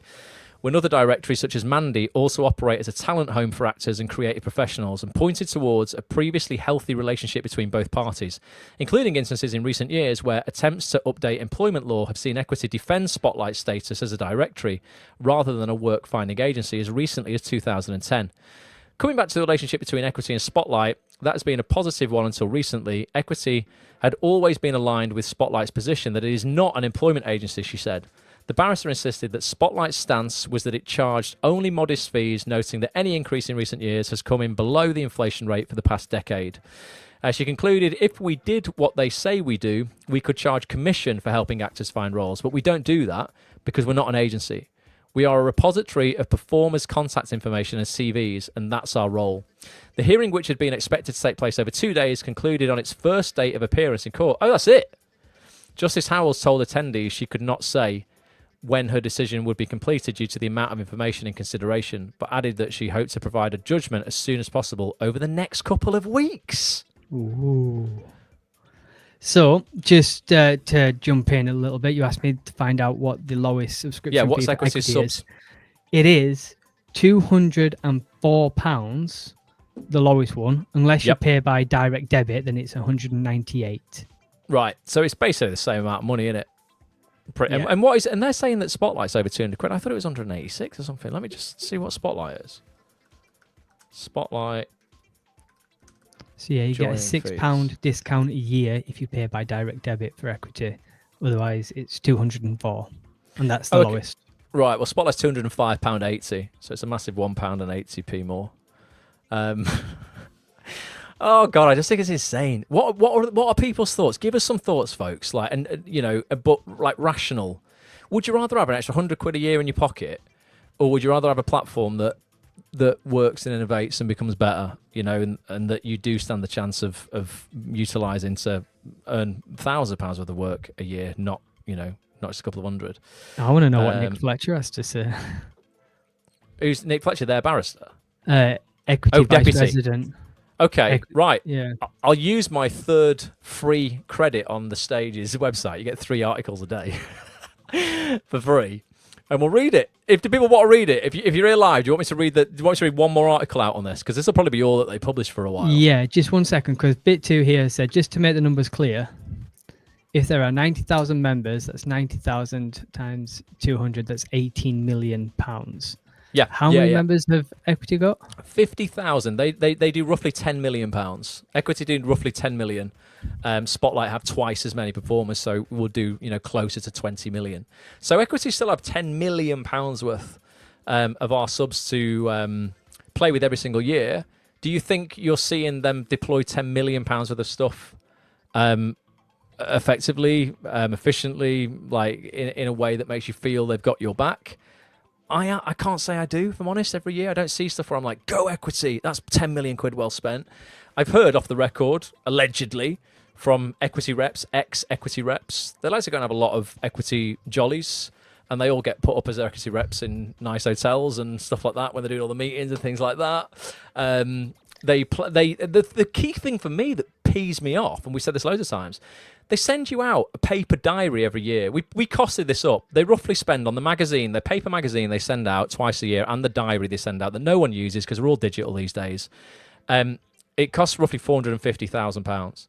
Speaker 1: when other directories such as Mandy also operate as a talent home for actors and creative professionals, and pointed towards a previously healthy relationship between both parties, including instances in recent years where attempts to update employment law have seen Equity defend Spotlight's status as a directory rather than a work-finding agency as recently as 2010. Coming back to the relationship between Equity and Spotlight, that has been a positive one until recently. Equity had always been aligned with Spotlight's position that it is not an employment agency, she said. The barrister insisted that Spotlight's stance was that it charged only modest fees, noting that any increase in recent years has come in below the inflation rate for the past decade. She concluded, if we did what they say we do, we could charge commission for helping actors find roles, but we don't do that because we're not an agency. We are a repository of performers' contact information and CVs, and that's our role. The hearing, which had been expected to take place over 2 days, concluded on its first date of appearance in court. Oh, that's it. Justice Howells told attendees she could not say when her decision would be completed due to the amount of information in consideration, but added that she hoped to provide a judgment as soon as possible over the next couple of weeks.
Speaker 2: Ooh. So, just to jump in a little bit, you asked me to find out what the lowest subscription fee
Speaker 1: what's
Speaker 2: for
Speaker 1: Equity subs?
Speaker 2: is. It is £204, the lowest one. Unless you pay by direct debit, then it's £198.
Speaker 1: Right, so it's basically the same amount of money, isn't it? And they're saying that Spotlight's over 200 quid. I thought it was 186 or something. Let me just see what Spotlight is. Spotlight.
Speaker 2: So yeah, you get a £6 discount a year if you pay by direct debit for Equity. Otherwise, it's 204, and that's the lowest.
Speaker 1: Right. Well, Spotlight's £205.80, so it's a massive £1.80p more. Oh God, I just think it's insane. What are people's thoughts? Give us some thoughts, folks. Like, but like rational. Would you rather have an extra £100 a year in your pocket, or would you rather have a platform that works and innovates and becomes better, and that you do stand the chance of utilising to earn £1,000 worth of work a year, not just a couple of hundred.
Speaker 2: I want to know what Nick Fletcher has to say.
Speaker 1: Who's Nick Fletcher? Their barrister.
Speaker 2: Equity vice
Speaker 1: deputy.
Speaker 2: president.
Speaker 1: Okay, right.
Speaker 2: Yeah.
Speaker 1: I'll use my third free credit on the Stage's website. You get 3 articles a day for free, and we'll read it. If the people want to read it, if you're here live, do you want me to read one more article out on this? Because this will probably be all that they publish for a while.
Speaker 2: Yeah, just 1 second, because bit 2 here said, just to make the numbers clear, if there are 90,000 members, that's 90,000 times 200, that's 18 million pounds.
Speaker 1: Yeah.
Speaker 2: How many members have Equity got?
Speaker 1: 50,000. They do roughly 10 million pounds. Equity do roughly 10 million. Spotlight have twice as many performers, so we'll do closer to 20 million. So Equity still have 10 million pounds worth of our subs to play with every single year. Do you think you're seeing them deploy 10 million pounds worth of stuff effectively, efficiently, like in a way that makes you feel they've got your back? I can't say I do, if I'm honest. Every year I don't see stuff where I'm like, go Equity, that's 10 million quid well spent. I've heard off the record, allegedly, from equity reps, ex-equity reps, they like to go and have a lot of equity jollies, and they all get put up as equity reps in nice hotels and stuff like that when they're doing all the meetings and things like that. The key thing for me that pees me off, and we said this loads of times, they send you out a paper diary every year. We costed this up. They roughly spend on the magazine, the paper magazine they send out twice a year, and the diary they send out that no one uses because we're all digital these days. It costs roughly £450,000.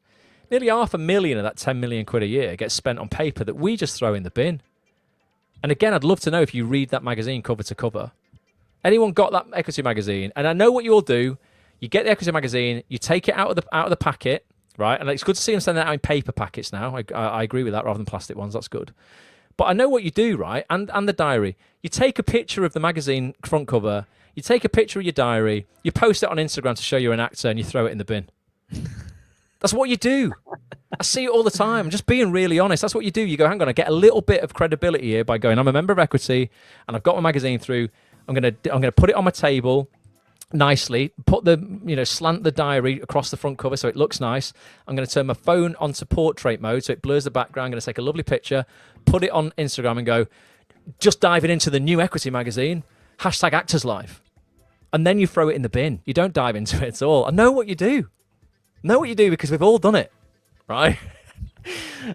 Speaker 1: Nearly £500,000 of that 10 million quid a year gets spent on paper that we just throw in the bin. And again, I'd love to know if you read that magazine cover to cover. Anyone got that Equity magazine? And I know what you'll do. You get the Equity magazine, you take it out of the packet, right? And it's good to see them send that out in paper packets now. I agree with that rather than plastic ones. That's good. But I know what you do, right? And the diary. You take a picture of the magazine front cover. You take a picture of your diary. You post it on Instagram to show you're an actor, and you throw it in the bin. That's what you do. I see it all the time. I'm just being really honest. That's what you do. You go, hang on, I get a little bit of credibility here by going, I'm a member of Equity, and I've got my magazine through. I'm gonna put it on my table nicely, put slant the diary across the front cover so it looks nice. I'm going to turn my phone onto portrait mode so it blurs the background. I'm going to take a lovely picture, put it on Instagram and go, just diving into the new Equity magazine, #Actors Life. And then you throw it in the bin. You don't dive into it at all. I know what you do. Because we've all done it, right?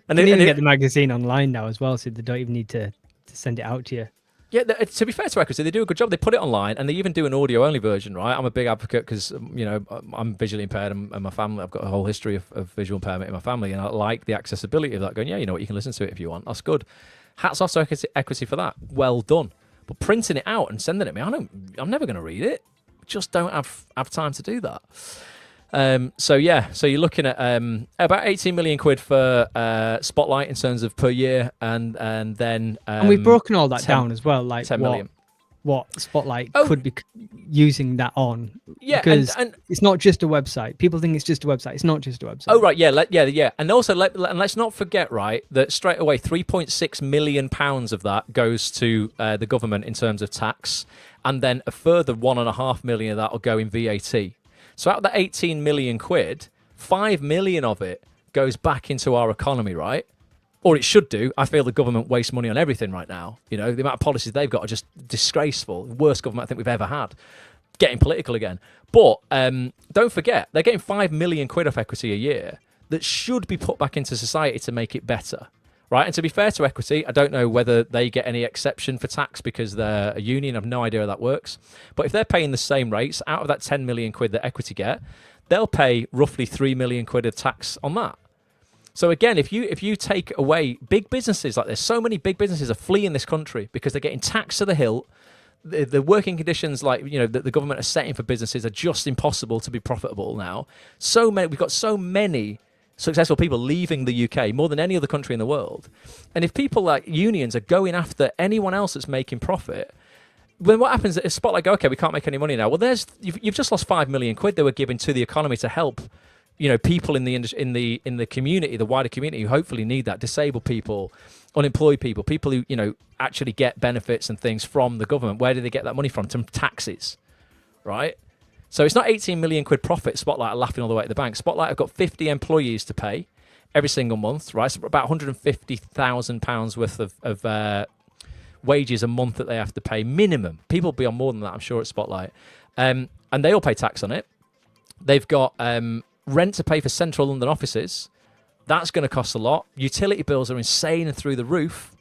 Speaker 2: And you can even get the magazine online now as well, so they don't even need to send it out to you.
Speaker 1: Yeah, to be fair to Equity, they do a good job. They put it online, and they even do an audio-only version, right? I'm a big advocate because, I'm visually impaired, and my family, I've got a whole history of visual impairment in my family, and I like the accessibility of that, going, yeah, you know what, you can listen to it if you want. That's good. Hats off to Equity for that. Well done. But printing it out and sending it to me, I'm never going to read it. Just don't have time to do that. So you're looking at about 18 million quid for Spotlight in terms of per year, and then
Speaker 2: and we've broken all that down as well, like
Speaker 1: 10 million.
Speaker 2: What Spotlight could be using that on.
Speaker 1: Yeah,
Speaker 2: because
Speaker 1: and
Speaker 2: it's not just a website. People think it's just a website. It's not just a website.
Speaker 1: Oh right, yeah. And also, let's not forget, right, that straight away 3.6 million pounds of that goes to the government in terms of tax, and then a further 1.5 million of that will go in VAT. So out of that 18 million quid, 5 million of it goes back into our economy, right? Or it should do. I feel the government wastes money on everything right now. The amount of policies they've got are just disgraceful. Worst government I think we've ever had. Getting political again. But don't forget, they're getting 5 million quid off Equity a year that should be put back into society to make it better. Right, and to be fair to Equity, I don't know whether they get any exception for tax because they're a union. I have no idea how that works. But if they're paying the same rates, out of that 10 million quid that Equity get, they'll pay roughly 3 million quid of tax on that. So again, if you take away big businesses like this, so many big businesses are fleeing this country because they're getting taxed to the hilt. The working conditions that the government are setting for businesses are just impossible to be profitable now. We've got so many successful people leaving the UK, more than any other country in the world. And if people like unions are going after anyone else that's making profit, then what happens is Spotlight go, okay, we can't make any money now. Well, you've just lost 5 million quid they were given to the economy to help, people in the community, the wider community who hopefully need that, disabled people, unemployed people who, actually get benefits and things from the government. Where do they get that money from? From taxes, right? So it's not 18 million quid profit Spotlight are laughing all the way to the bank. Spotlight have got 50 employees to pay every single month, right? So about £150,000 worth of wages a month that they have to pay minimum. People will be on more than that, I'm sure, at Spotlight. And they all pay tax on it. They've got rent to pay for central London offices. That's going to cost a lot. Utility bills are insane and through the roof.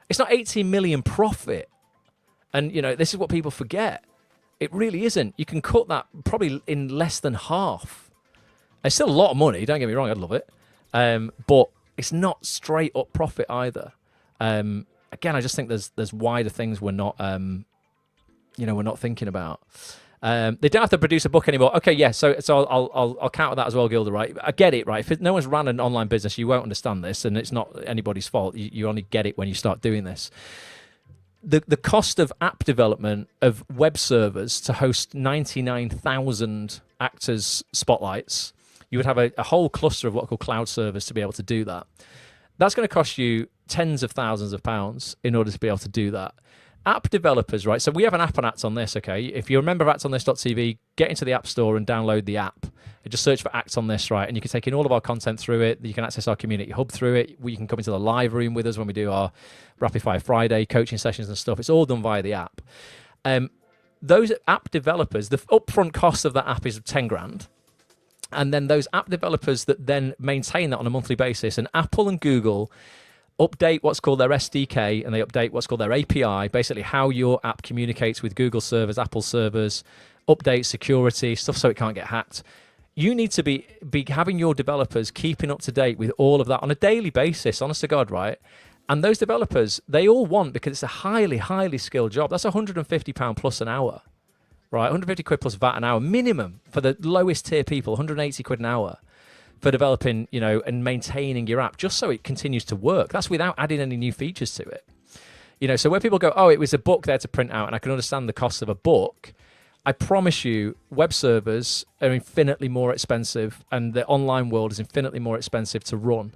Speaker 1: It's not 18 million profit. And, you know, this is what people forget. It really isn't. You can cut that probably in less than half. It's still a lot of money. Don't get me wrong. I'd love it. But it's not straight up profit either. Again, I just think there's wider things we're not, we're not thinking about. They don't have to produce a book anymore. Okay, yeah. So I'll counter that as well, Gilda. Right? I get it. Right? If no one's ran an online business, you won't understand this, and it's not anybody's fault. You only get it when you start doing this. The cost of app development of web servers to host 99,000 actors' spotlights, you would have a whole cluster of what are called cloud servers to be able to do that. That's going to cost you tens of thousands of pounds in order to be able to do that. App developers, right? So we have an app on Act On This, okay? If you're a member of actonthis.tv, get into the App Store and download the app. And just search for Act On This, right? And you can take in all of our content through it. You can access our community hub through it. You can come into the live room with us when we do our Rapid Fire Friday coaching sessions and stuff. It's all done via the app. Those app developers, the upfront cost of that app is 10 grand. And then those app developers that then maintain that on a monthly basis, and Apple and Google update what's called their SDK, and they update what's called their API, basically how your app communicates with Google servers, Apple servers, update security, stuff so it can't get hacked. You need to be having your developers keeping up to date with all of that on a daily basis, honest to God, right? And those developers, they all want, because it's a highly, highly skilled job. That's £150 plus an hour, right? 150 quid plus VAT an hour minimum for the lowest tier people, 180 quid an hour for developing, and maintaining your app just so it continues to work. That's without adding any new features to it. So where people go, oh, it was a book there to print out, and I can understand the cost of a book. I promise you, web servers are infinitely more expensive, and the online world is infinitely more expensive to run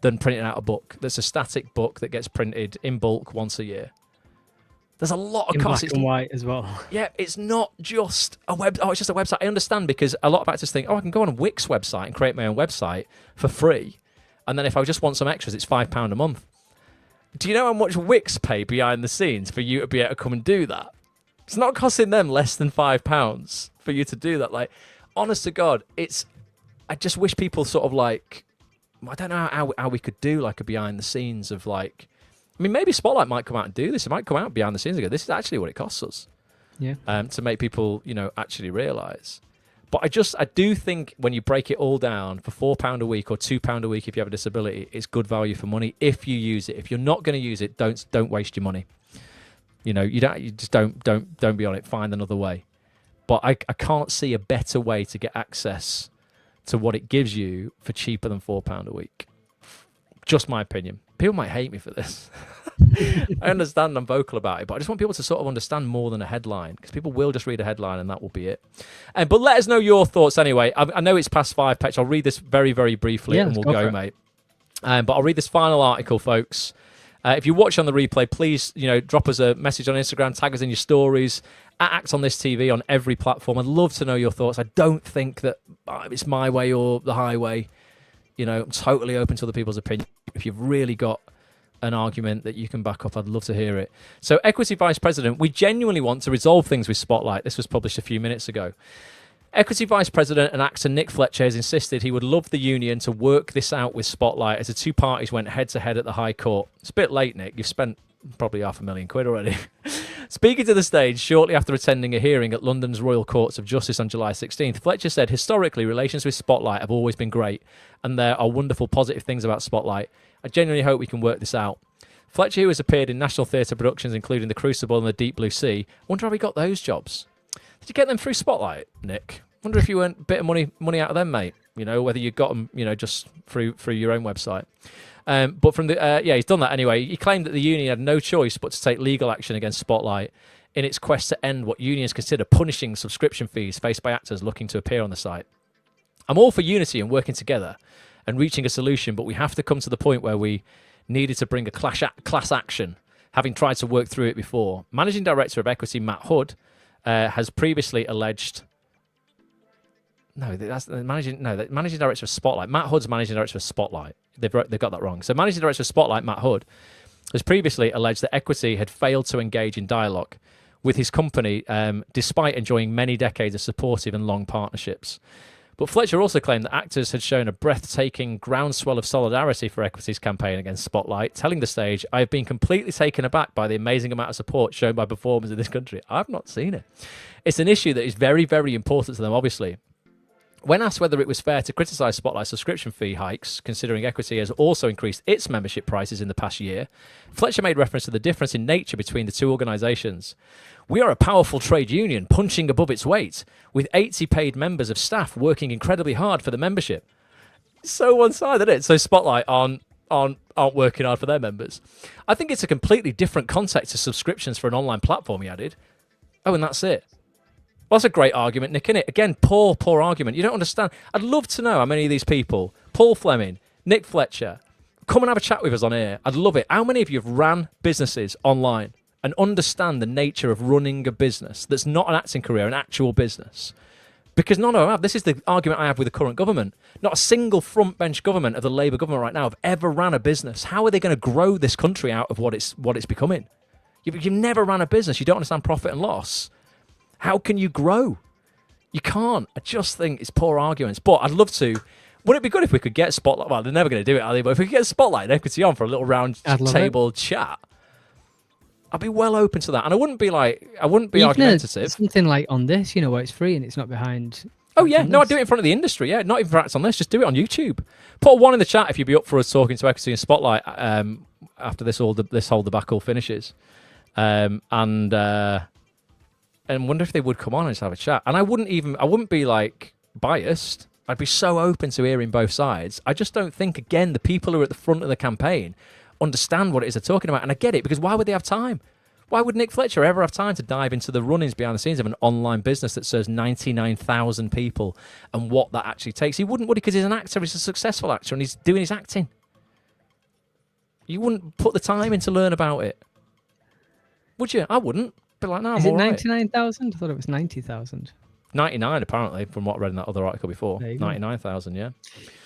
Speaker 1: than printing out a book. That's a static book that gets printed in bulk once a year. There's a lot of costs.
Speaker 2: In black and white as well.
Speaker 1: Yeah, it's not just a web. Oh, it's just a website. I understand, because a lot of actors think, oh, I can go on a Wix website and create my own website for free, and then if I just want some extras, it's £5 a month. Do you know how much Wix pay behind the scenes for you to be able to come and do that? It's not costing them less than £5 for you to do that. Like, honest to God, I just wish people sort of like, I don't know how we could do like a behind the scenes of like, I mean, maybe Spotlight might come out and do this. It might come out behind the scenes and go, this is actually what it costs us.
Speaker 2: Yeah.
Speaker 1: To make people, actually realise. But I do think when you break it all down for £4 a week or £2 a week if you have a disability, it's good value for money if you use it. If you're not going to use it, don't waste your money. You just don't be on it. Find another way. But I can't see a better way to get access to what it gives you for cheaper than £4 a week. Just my opinion. People might hate me for this. I understand I'm vocal about it, but I just want people to sort of understand more than a headline, because people will just read a headline and that will be it. But let us know your thoughts anyway. I know it's past 5, Petch. I'll read this very, very briefly and we'll go, mate. But I'll read this final article, folks. If you watch on the replay, please, drop us a message on Instagram, tag us in your stories, at Act On This TV on every platform. I'd love to know your thoughts. I don't think that it's my way or the highway. I'm totally open to other people's opinion. If you've really got an argument that you can back up, I'd love to hear it. So, Equity Vice President, we genuinely want to resolve things with Spotlight. This was published a few minutes ago. Equity Vice President and actor Nick Fletcher has insisted he would love the union to work this out with Spotlight as the two parties went head-to-head at the High Court. It's a bit late, Nick. You've spent probably £500,000 already. Speaking to the stage shortly after attending a hearing at London's Royal Courts of Justice on July 16th, Fletcher said, historically, relations with Spotlight have always been great, and there are wonderful positive things about Spotlight. I genuinely hope we can work this out. Fletcher, who has appeared in national theatre productions including The Crucible and The Deep Blue Sea, wonder how he got those jobs. Did you get them through Spotlight, Nick? Wonder if you earned a bit of money out of them, mate. Whether you got them, just through your own website. But from he's done that anyway. He claimed that the union had no choice but to take legal action against Spotlight in its quest to end what unions consider punishing subscription fees faced by actors looking to appear on the site. I'm all for unity and working together and reaching a solution, but we have to come to the point where we needed to bring a class action, having tried to work through it before. Managing Director of Equity, Matt Hood, has previously alleged... the managing director of Spotlight. Matt Hood's managing director of Spotlight. They've got that wrong. So managing director of Spotlight, Matt Hood, has previously alleged that Equity had failed to engage in dialogue with his company, despite enjoying many decades of supportive and long partnerships. But Fletcher also claimed that actors had shown a breathtaking groundswell of solidarity for Equity's campaign against Spotlight, telling the stage, "I have been completely taken aback by the amazing amount of support shown by performers in this country." I've not seen it. It's an issue that is very, very important to them, obviously. When asked whether it was fair to criticise Spotlight's subscription fee hikes, considering Equity has also increased its membership prices in the past year, Fletcher made reference to the difference in nature between the two organisations. "We are a powerful trade union punching above its weight, with 80 paid members of staff working incredibly hard for the membership." So one-sided, isn't it? So Spotlight aren't working hard for their members. I think it's a completely different context to subscriptions for an online platform, he added. Oh, and that's it. Well, that's a great argument, Nick, isn't it? Again, poor argument. You don't understand. I'd love to know how many of these people, Paul Fleming, Nick Fletcher, come and have a chat with us on air. I'd love it. How many of you have ran businesses online and understand the nature of running a business that's not an acting career, an actual business? Because none of them have. This is the argument I have with the current government. Not a single front bench government of the Labour government right now have ever ran a business. How are they going to grow this country out of what it's becoming? You've never ran a business. You don't understand profit and loss. How can you grow? You can't. I just think it's poor arguments. But I'd love to. Wouldn't it be good if we could get Spotlight? Well, they're never going to do it, are they? But if we could get Spotlight and Equity on for a little round table chat, I'd be well open to that. And I wouldn't be argumentative.
Speaker 2: Something like On This, where it's free and it's not behind.
Speaker 1: Oh, yeah. No, I'd do it in front of the industry. Yeah, not even for Act On This. Just do it on YouTube. Put a 1 in the chat if you'd be up for us talking to Equity and Spotlight after this whole debacle finishes. And wonder if they would come on and just have a chat. And I wouldn't be like biased. I'd be so open to hearing both sides. I just don't think, again, the people who are at the front of the campaign understand what it is they're talking about. And I get it, because why would they have time? Why would Nick Fletcher ever have time to dive into the run-ins behind the scenes of an online business that serves 99,000 people and what that actually takes? He wouldn't, would he? Because he's an actor, he's a successful actor, and he's doing his acting. You wouldn't put the time in to learn about it, would you? I wouldn't. Like, no,
Speaker 2: is it 99,000? I thought it was 90,000.
Speaker 1: 99, apparently, from what I read in that other article before. 99,000, yeah.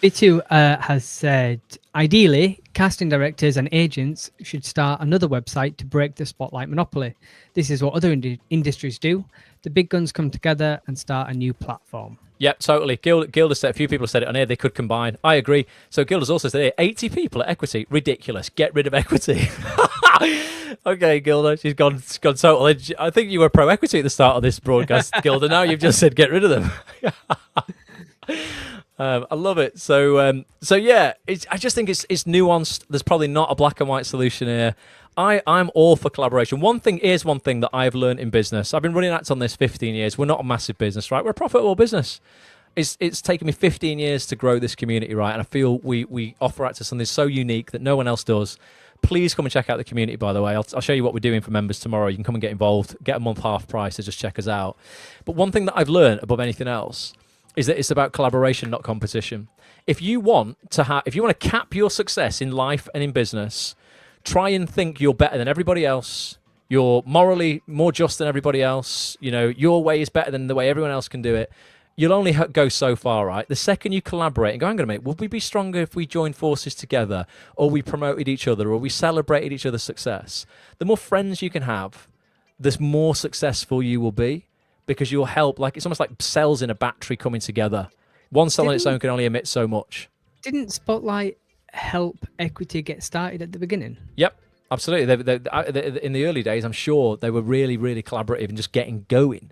Speaker 2: B2 has said, ideally, casting directors and agents should start another website to break the Spotlight monopoly. This is what other industries do. The big guns come together and start a new platform. Yep,
Speaker 1: totally. Gilda said, a few people have said it on here, they could combine. I agree. So Gilda's also said, 80 people at Equity. Ridiculous. Get rid of Equity. Okay, Gilda, she's gone total. I think you were pro-Equity at the start of this broadcast, Gilda. Now you've just said get rid of them. I love it. So yeah, I just think it's nuanced. There's probably not a black and white solution here. I'm all for collaboration. One thing that I've learned in business. I've been running Act On This 15 years. We're not a massive business, right? We're a profitable business. It's taken me 15 years to grow this community, right? And I feel we offer actors something so unique that no one else does. Please come and check out the community, by the way. I'll show you what we're doing for members tomorrow. You can come and get involved, get a month half price to just check us out. But one thing that I've learned above anything else is that it's about collaboration, not competition. If you want to cap your success in life and in business, try and think you're better than everybody else. You're morally more just than everybody else. Your way is better than the way everyone else can do it. You'll only go so far, right? The second you collaborate and go, hang on a minute, would we be stronger if we joined forces together, or we promoted each other, or we celebrated each other's success? The more friends you can have, the more successful you will be, because you'll help. Like, it's almost like cells in a battery coming together. One cell on its own can only emit so much.
Speaker 2: Didn't Spotlight help Equity get started at the beginning?
Speaker 1: Yep, absolutely. In the early days, I'm sure they were really, really collaborative and just getting going.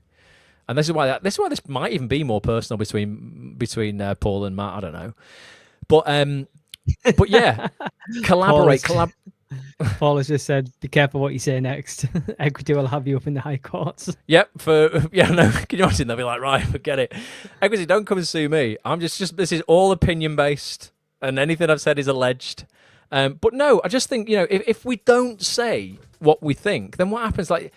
Speaker 1: And this is why this might even be more personal between Paul and Matt. I don't know, but yeah, collaborate.
Speaker 2: Paul has just said, "Be careful what you say next. Equity will have you up in the high courts."
Speaker 1: Yep. No. Can you imagine? They'll be like, right, forget it. Equity, don't come and sue me. I'm just. This is all opinion based, and anything I've said is alleged. But no, I just think if we don't say what we think, then what happens? Like,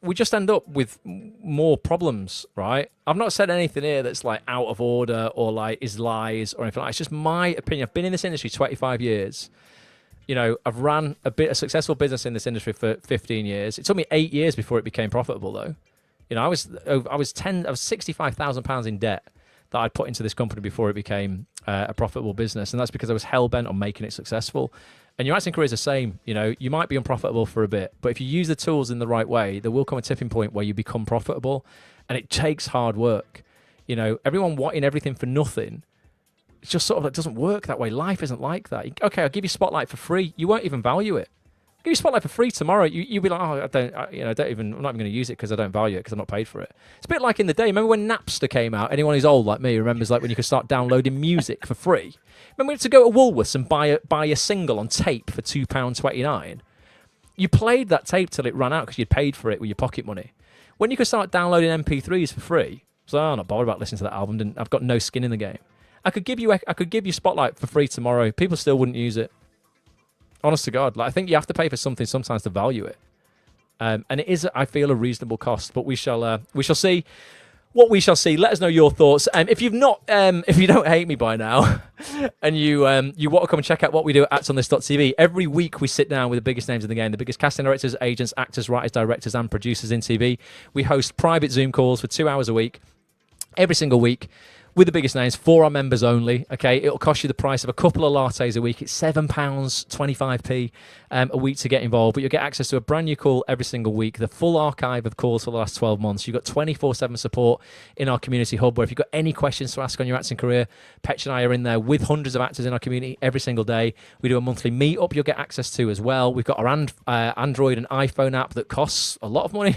Speaker 1: we just end up with more problems, right? I've not said anything here that's like out of order or like is lies or anything like that. It's just my opinion. I've been in this industry 25 years. I've ran a successful business in this industry for 15 years. It took me 8 years before it became profitable, though. I was £65,000 in debt. that I'd put into this company before it became a profitable business. And that's because I was hell-bent on making it successful. And your acting career is the same. You know, you might be unprofitable for a bit, but if you use the tools in the right way, there will come a tipping point where you become profitable. And it takes hard work. You know, everyone wanting everything for nothing, it's just sort of, it doesn't work that way. Life isn't like that. Okay, I'll give you Spotlight for free. You won't even value it. Give you Spotlight for free tomorrow. You'll be like, oh, I'm not even going to use it because I don't value it because I'm not paid for it. It's a bit like in the day. Remember when Napster came out? Anyone who's old like me remembers like when you could start downloading music for free. Remember we had to go to Woolworths and buy a single on tape for £2.29. You played that tape till it ran out because you'd paid for it with your pocket money. When you could start downloading MP3s for free, so I'm not bothered about listening to that album. I've got no skin in the game. I could give you Spotlight for free tomorrow. People still wouldn't use it. Honest to God, like I think you have to pay for something sometimes to value it, and it is, I feel, a reasonable cost. But we shall see what we shall see. Let us know your thoughts. If you've not, if you don't hate me by now, and you want to come and check out what we do at actonthis.tv, every week we sit down with the biggest names in the game, the biggest casting directors, agents, actors, writers, directors, and producers in TV. We host private Zoom calls for 2 hours a week, every single week, with the biggest names for our members only. Okay, it'll cost you the price of a couple of lattes a week. It's £7.25p a week to get involved, but you'll get access to a brand new call every single week, the full archive of calls for the last 12 months. You've got 24/7 support in our community hub, where if you've got any questions to ask on your acting career, Petch and I are in there with hundreds of actors in our community every single day. We do a monthly meet-up you'll get access to as well. We've got our Android and iPhone app that costs a lot of money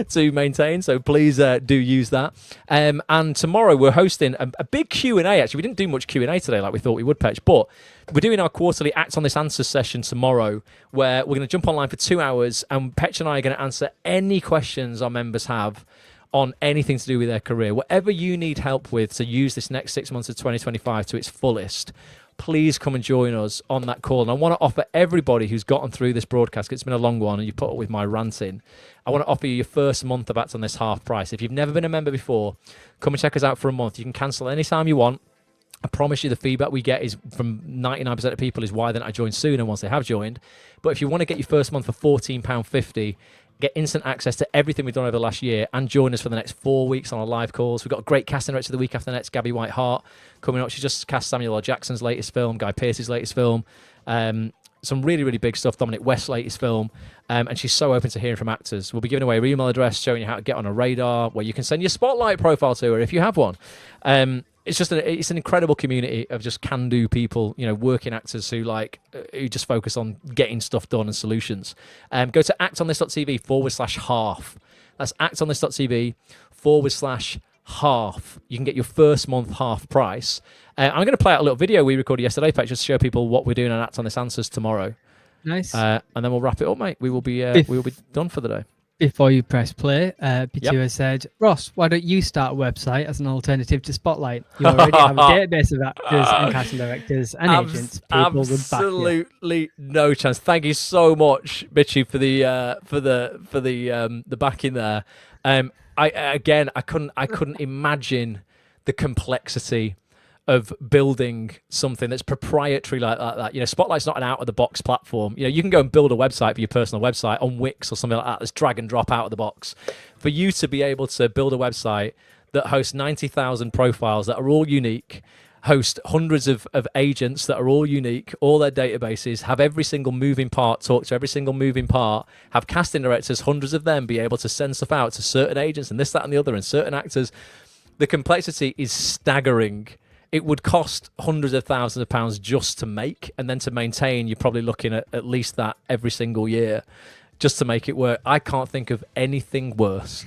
Speaker 1: to maintain, so please do use that. And tomorrow we're hosting a big Q&A. Actually, we didn't do much Q&A today like we thought we would, Petch, but we're doing our quarterly Act On This Answers session tomorrow, where we're going to jump online for 2 hours, and Petch and I are going to answer any questions our members have on anything to do with their career. Whatever you need help with to use this next 6 months of 2025 to its fullest, please come and join us on that call. And I want to offer everybody who's gotten through this broadcast, 'cause it's been a long one and you put up with my ranting, I want to offer you your first month of Act On This half price. If you've never been a member before, come and check us out for a month. You can cancel anytime you want. I promise you the feedback we get is from 99% of people is why then I join sooner once they have joined. But if you want to get your first month for £14.50, get instant access to everything we've done over the last year, and join us for the next 4 weeks on our live calls. We've got a great casting director the week after next, Gabby White-Hart, coming up. She just cast Samuel L. Jackson's latest film, Guy Pearce's latest film. Some really, really big stuff, Dominic West's latest film. And she's so open to hearing from actors. We'll be giving away her email address, showing you how to get on a radar, where you can send your Spotlight profile to her if you have one. It's just it's an incredible community of just can-do people, you know, working actors who who just focus on getting stuff done and solutions. Go to actonthis.tv/half. That's actonthis.tv/half. You can get your first month half price. I'm going to play out a little video we recorded yesterday, Petch, just to show people what we're doing on Act On This Answers tomorrow.
Speaker 2: Nice.
Speaker 1: And then we'll wrap it up, mate. We will be done for the day.
Speaker 2: Before you press play, P2 said, Ross, why don't you start a website as an alternative to Spotlight? You already have a database of actors and casting directors and agents. People would back you.
Speaker 1: Absolutely no chance. Thank you so much, Bitchy, for the backing there. I couldn't imagine the complexity of building something that's proprietary like that. You know, Spotlight's not an out-of-the-box platform. You know, you can go and build a website for your personal website on Wix or something like that that's drag and drop out of the box. For you to be able to build a website that hosts 90,000 profiles that are all unique, host hundreds of agents that are all unique, all their databases, have every single moving part, talk to every single moving part, have casting directors, hundreds of them, be able to send stuff out to certain agents and this, that, and the other, and certain actors. The complexity is staggering. It would cost hundreds of thousands of pounds just to make, and then to maintain, you're probably looking at least that every single year just to make it work. I can't think of anything worse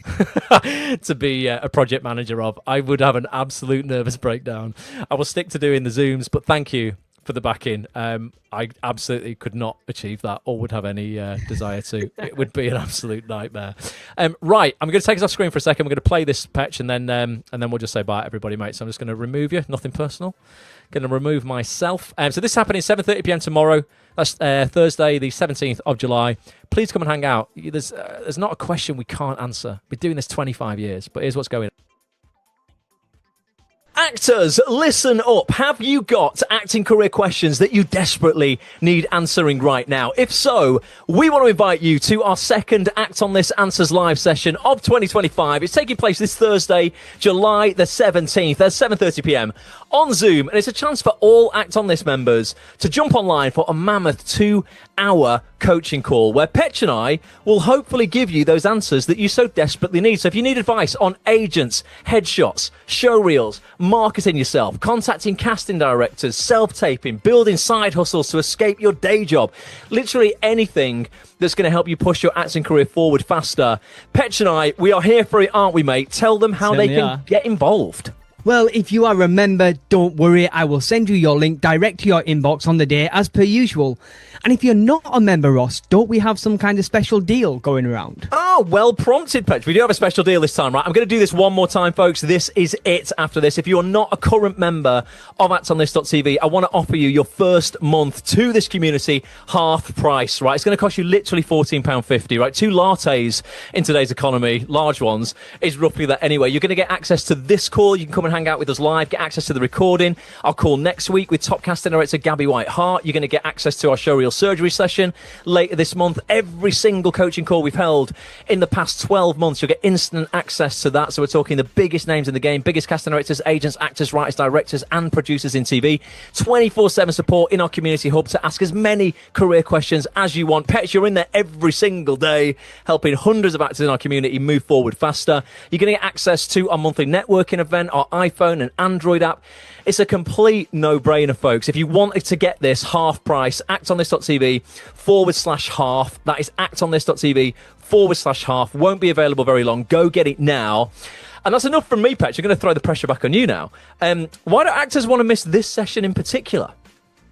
Speaker 1: to be a project manager of. I would have an absolute nervous breakdown. I will stick to doing the Zooms, but thank you for the backing. I absolutely could not achieve that or would have any desire to. It would be an absolute nightmare. Right, I'm going to take us off screen for a second. We're going to play this, Petch, and then we'll just say bye, everybody, mate. So I'm just going to remove you. Nothing personal. Going to remove myself. So this is happening 7:30 p.m. tomorrow. That's Thursday, the 17th of July. Please come and hang out. There's not a question we can't answer. We're doing this 25 years, but here's what's going on. Actors, listen up. Have you got acting career questions that you desperately need answering right now? If so, we want to invite you to our second Act On This Answers Live session of 2025. It's taking place this Thursday, July the 17th at 7:30 p.m. on Zoom. And it's a chance for all Act On This members to jump online for a mammoth 2-hour coaching call where Petch and I will hopefully give you those answers that you so desperately need. So if you need advice on agents, headshots, showreels, marketing yourself, contacting casting directors, self-taping, building side hustles to escape your day job, literally anything that's going to help you push your acting career forward faster, Petch and I, we are here for it, aren't we, mate? Tell them how they can get involved.
Speaker 2: Well, if you are a member, don't worry. I will send you your link direct to your inbox on the day, as per usual. And if you're not a member, Ross, don't we have some kind of special deal going around?
Speaker 1: Oh, well prompted, Petch. We do have a special deal this time, right? I'm going to do this one more time, folks. This is it after this. If you're not a current member of actonthis.tv, I want to offer you your first month to this community half price, right? It's going to cost you literally £14.50, right? 2 lattes in today's economy, large ones, is roughly that anyway. You're going to get access to this call. You can come and hang out with us live, get access to the recording. I'll call next week with top casting director Gabby White-Hart. You're going to get access to our showreel surgery session later this month. Every single coaching call we've held in the past 12 months, you'll get instant access to that. So we're talking the biggest names in the game, biggest casting directors, agents, actors, writers, directors, and producers in TV. 24/7 support in our community hub to ask as many career questions as you want. Petch, you're in there every single day, helping hundreds of actors in our community move forward faster. You're going to get access to our monthly networking event, our iPhone and Android app. It's a complete no-brainer, folks. If you wanted to get this half price, actonthis.tv/half. That is actonthis.tv/half. Won't be available very long. Go get it now. And that's enough from me, Petch. I'm going to throw the pressure back on you now. Why do actors want to miss this session in particular?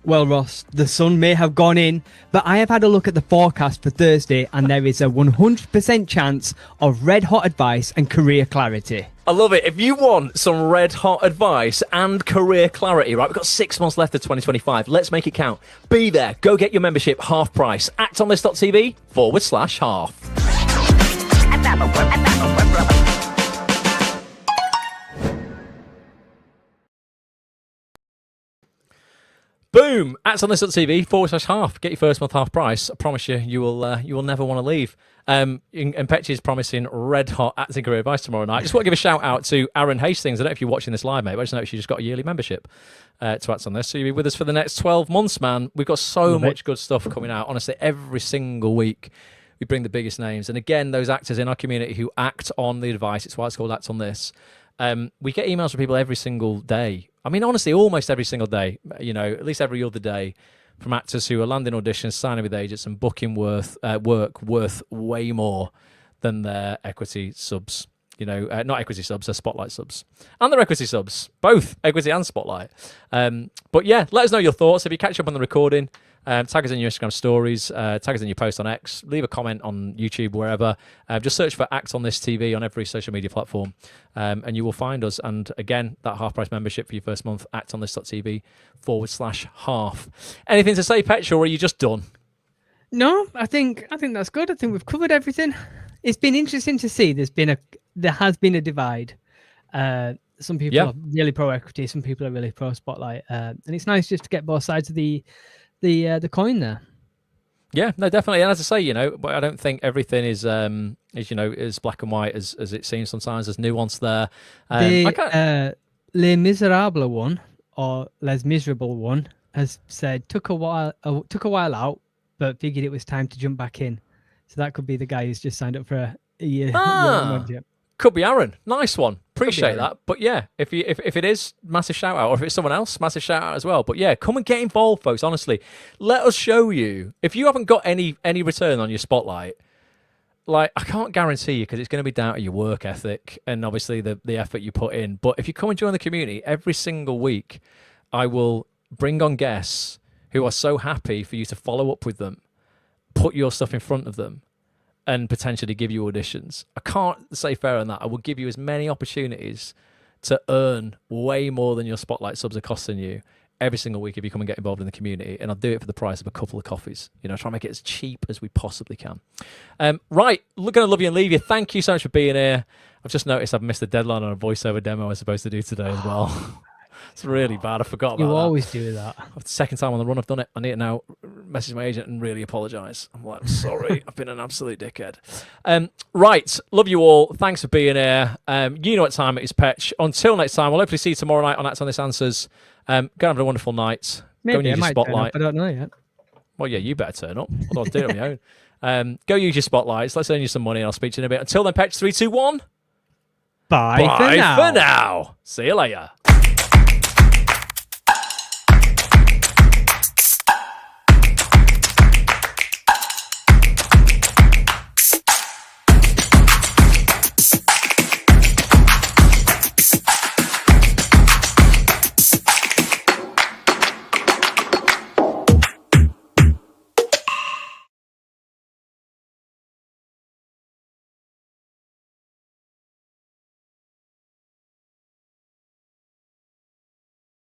Speaker 2: Well, Ross, the sun may have gone in, but I have had a look at the forecast for Thursday, and there is a 100% chance of red-hot advice and career clarity.
Speaker 1: I love it. If you want some red-hot advice and career clarity, right, we've got 6 months left of 2025. Let's make it count. Be there. Go get your membership half price. actonthis.tv/half. Boom! actonthis.tv/half. Get your first month half price. I promise you, you will never want to leave. And Petch is promising red hot acting career advice tomorrow night. Just want to give a shout out to Aaron Hastings. I don't know if you're watching this live, mate, but I just noticed you just got a yearly membership to Act On This. So you'll be with us for the next 12 months, man. We've got so much good stuff coming out. Honestly, every single week we bring the biggest names. And again, those actors in our community who act on the advice. It's why it's called Act On This. We get emails from people every single day. I mean, honestly, almost every single day, you know, at least every other day, from actors who are landing auditions, signing with agents, and booking work worth way more than their equity subs. You know, not equity subs, they're spotlight subs. And they're equity subs, both equity and spotlight. But yeah, let us know your thoughts. If you catch up on the recording, tag us in your Instagram stories, tag us in your post on X, leave a comment on YouTube, wherever. Just search for Act On This TV on every social media platform, and you will find us. And again, that half price membership for your first month, actonthis.tv/half. Anything to say, Petch, or are you just done?
Speaker 2: No, I think that's good. I think we've covered everything. It's been interesting to see. There has been a divide. Some people are really pro equity, some people are really pro spotlight, and it's nice just to get both sides of the coin there.
Speaker 1: Yeah, no, definitely. And as I say, you know, I don't think everything is you know, as black and white as it seems sometimes. There's nuance there.
Speaker 2: The Les Miserables one, or Les Miserable one, has said took a while out, but figured it was time to jump back in. So that could be the guy who's just signed up for a year.
Speaker 1: Could be Aaron. Nice one. Appreciate that. But yeah, if it is, massive shout out. Or if it's someone else, massive shout out as well. But yeah, come and get involved, folks. Honestly, let us show you. If you haven't got any return on your spotlight, like, I can't guarantee you, because it's going to be down to your work ethic and obviously the effort you put in. But if you come and join the community every single week, I will bring on guests who are so happy for you to follow up with them, put your stuff in front of them, and potentially give you auditions. I can't say fairer than that. I will give you as many opportunities to earn way more than your spotlight subs are costing you every single week if you come and get involved in the community, and I'll do it for the price of a couple of coffees. You know, try and make it as cheap as we possibly can. Right, going to love you and leave you. Thank you so much for being here. I've just noticed I've missed the deadline on a voiceover demo I was supposed to do today as well. It's really bad. I forgot about that.
Speaker 2: You always do that.
Speaker 1: The second time on the run I've done it. I need to now message my agent and really apologise. I'm like, sorry, I've been an absolute dickhead. Right, love you all. Thanks for being here. You know what time it is, Petch. Until next time, we'll hopefully see you tomorrow night on Act On This Answers. Go and have a wonderful night.
Speaker 2: Maybe
Speaker 1: Go and use
Speaker 2: I
Speaker 1: your
Speaker 2: might turn
Speaker 1: spotlight.
Speaker 2: up, I don't know yet.
Speaker 1: Well, yeah, you better turn up. I'll do it on my own. Go use your spotlights. Let's earn you some money and I'll speak to you in a bit. Until then, Petch, 3, 2, 1.
Speaker 2: Bye
Speaker 1: Bye
Speaker 2: for now.
Speaker 1: for now. See you later.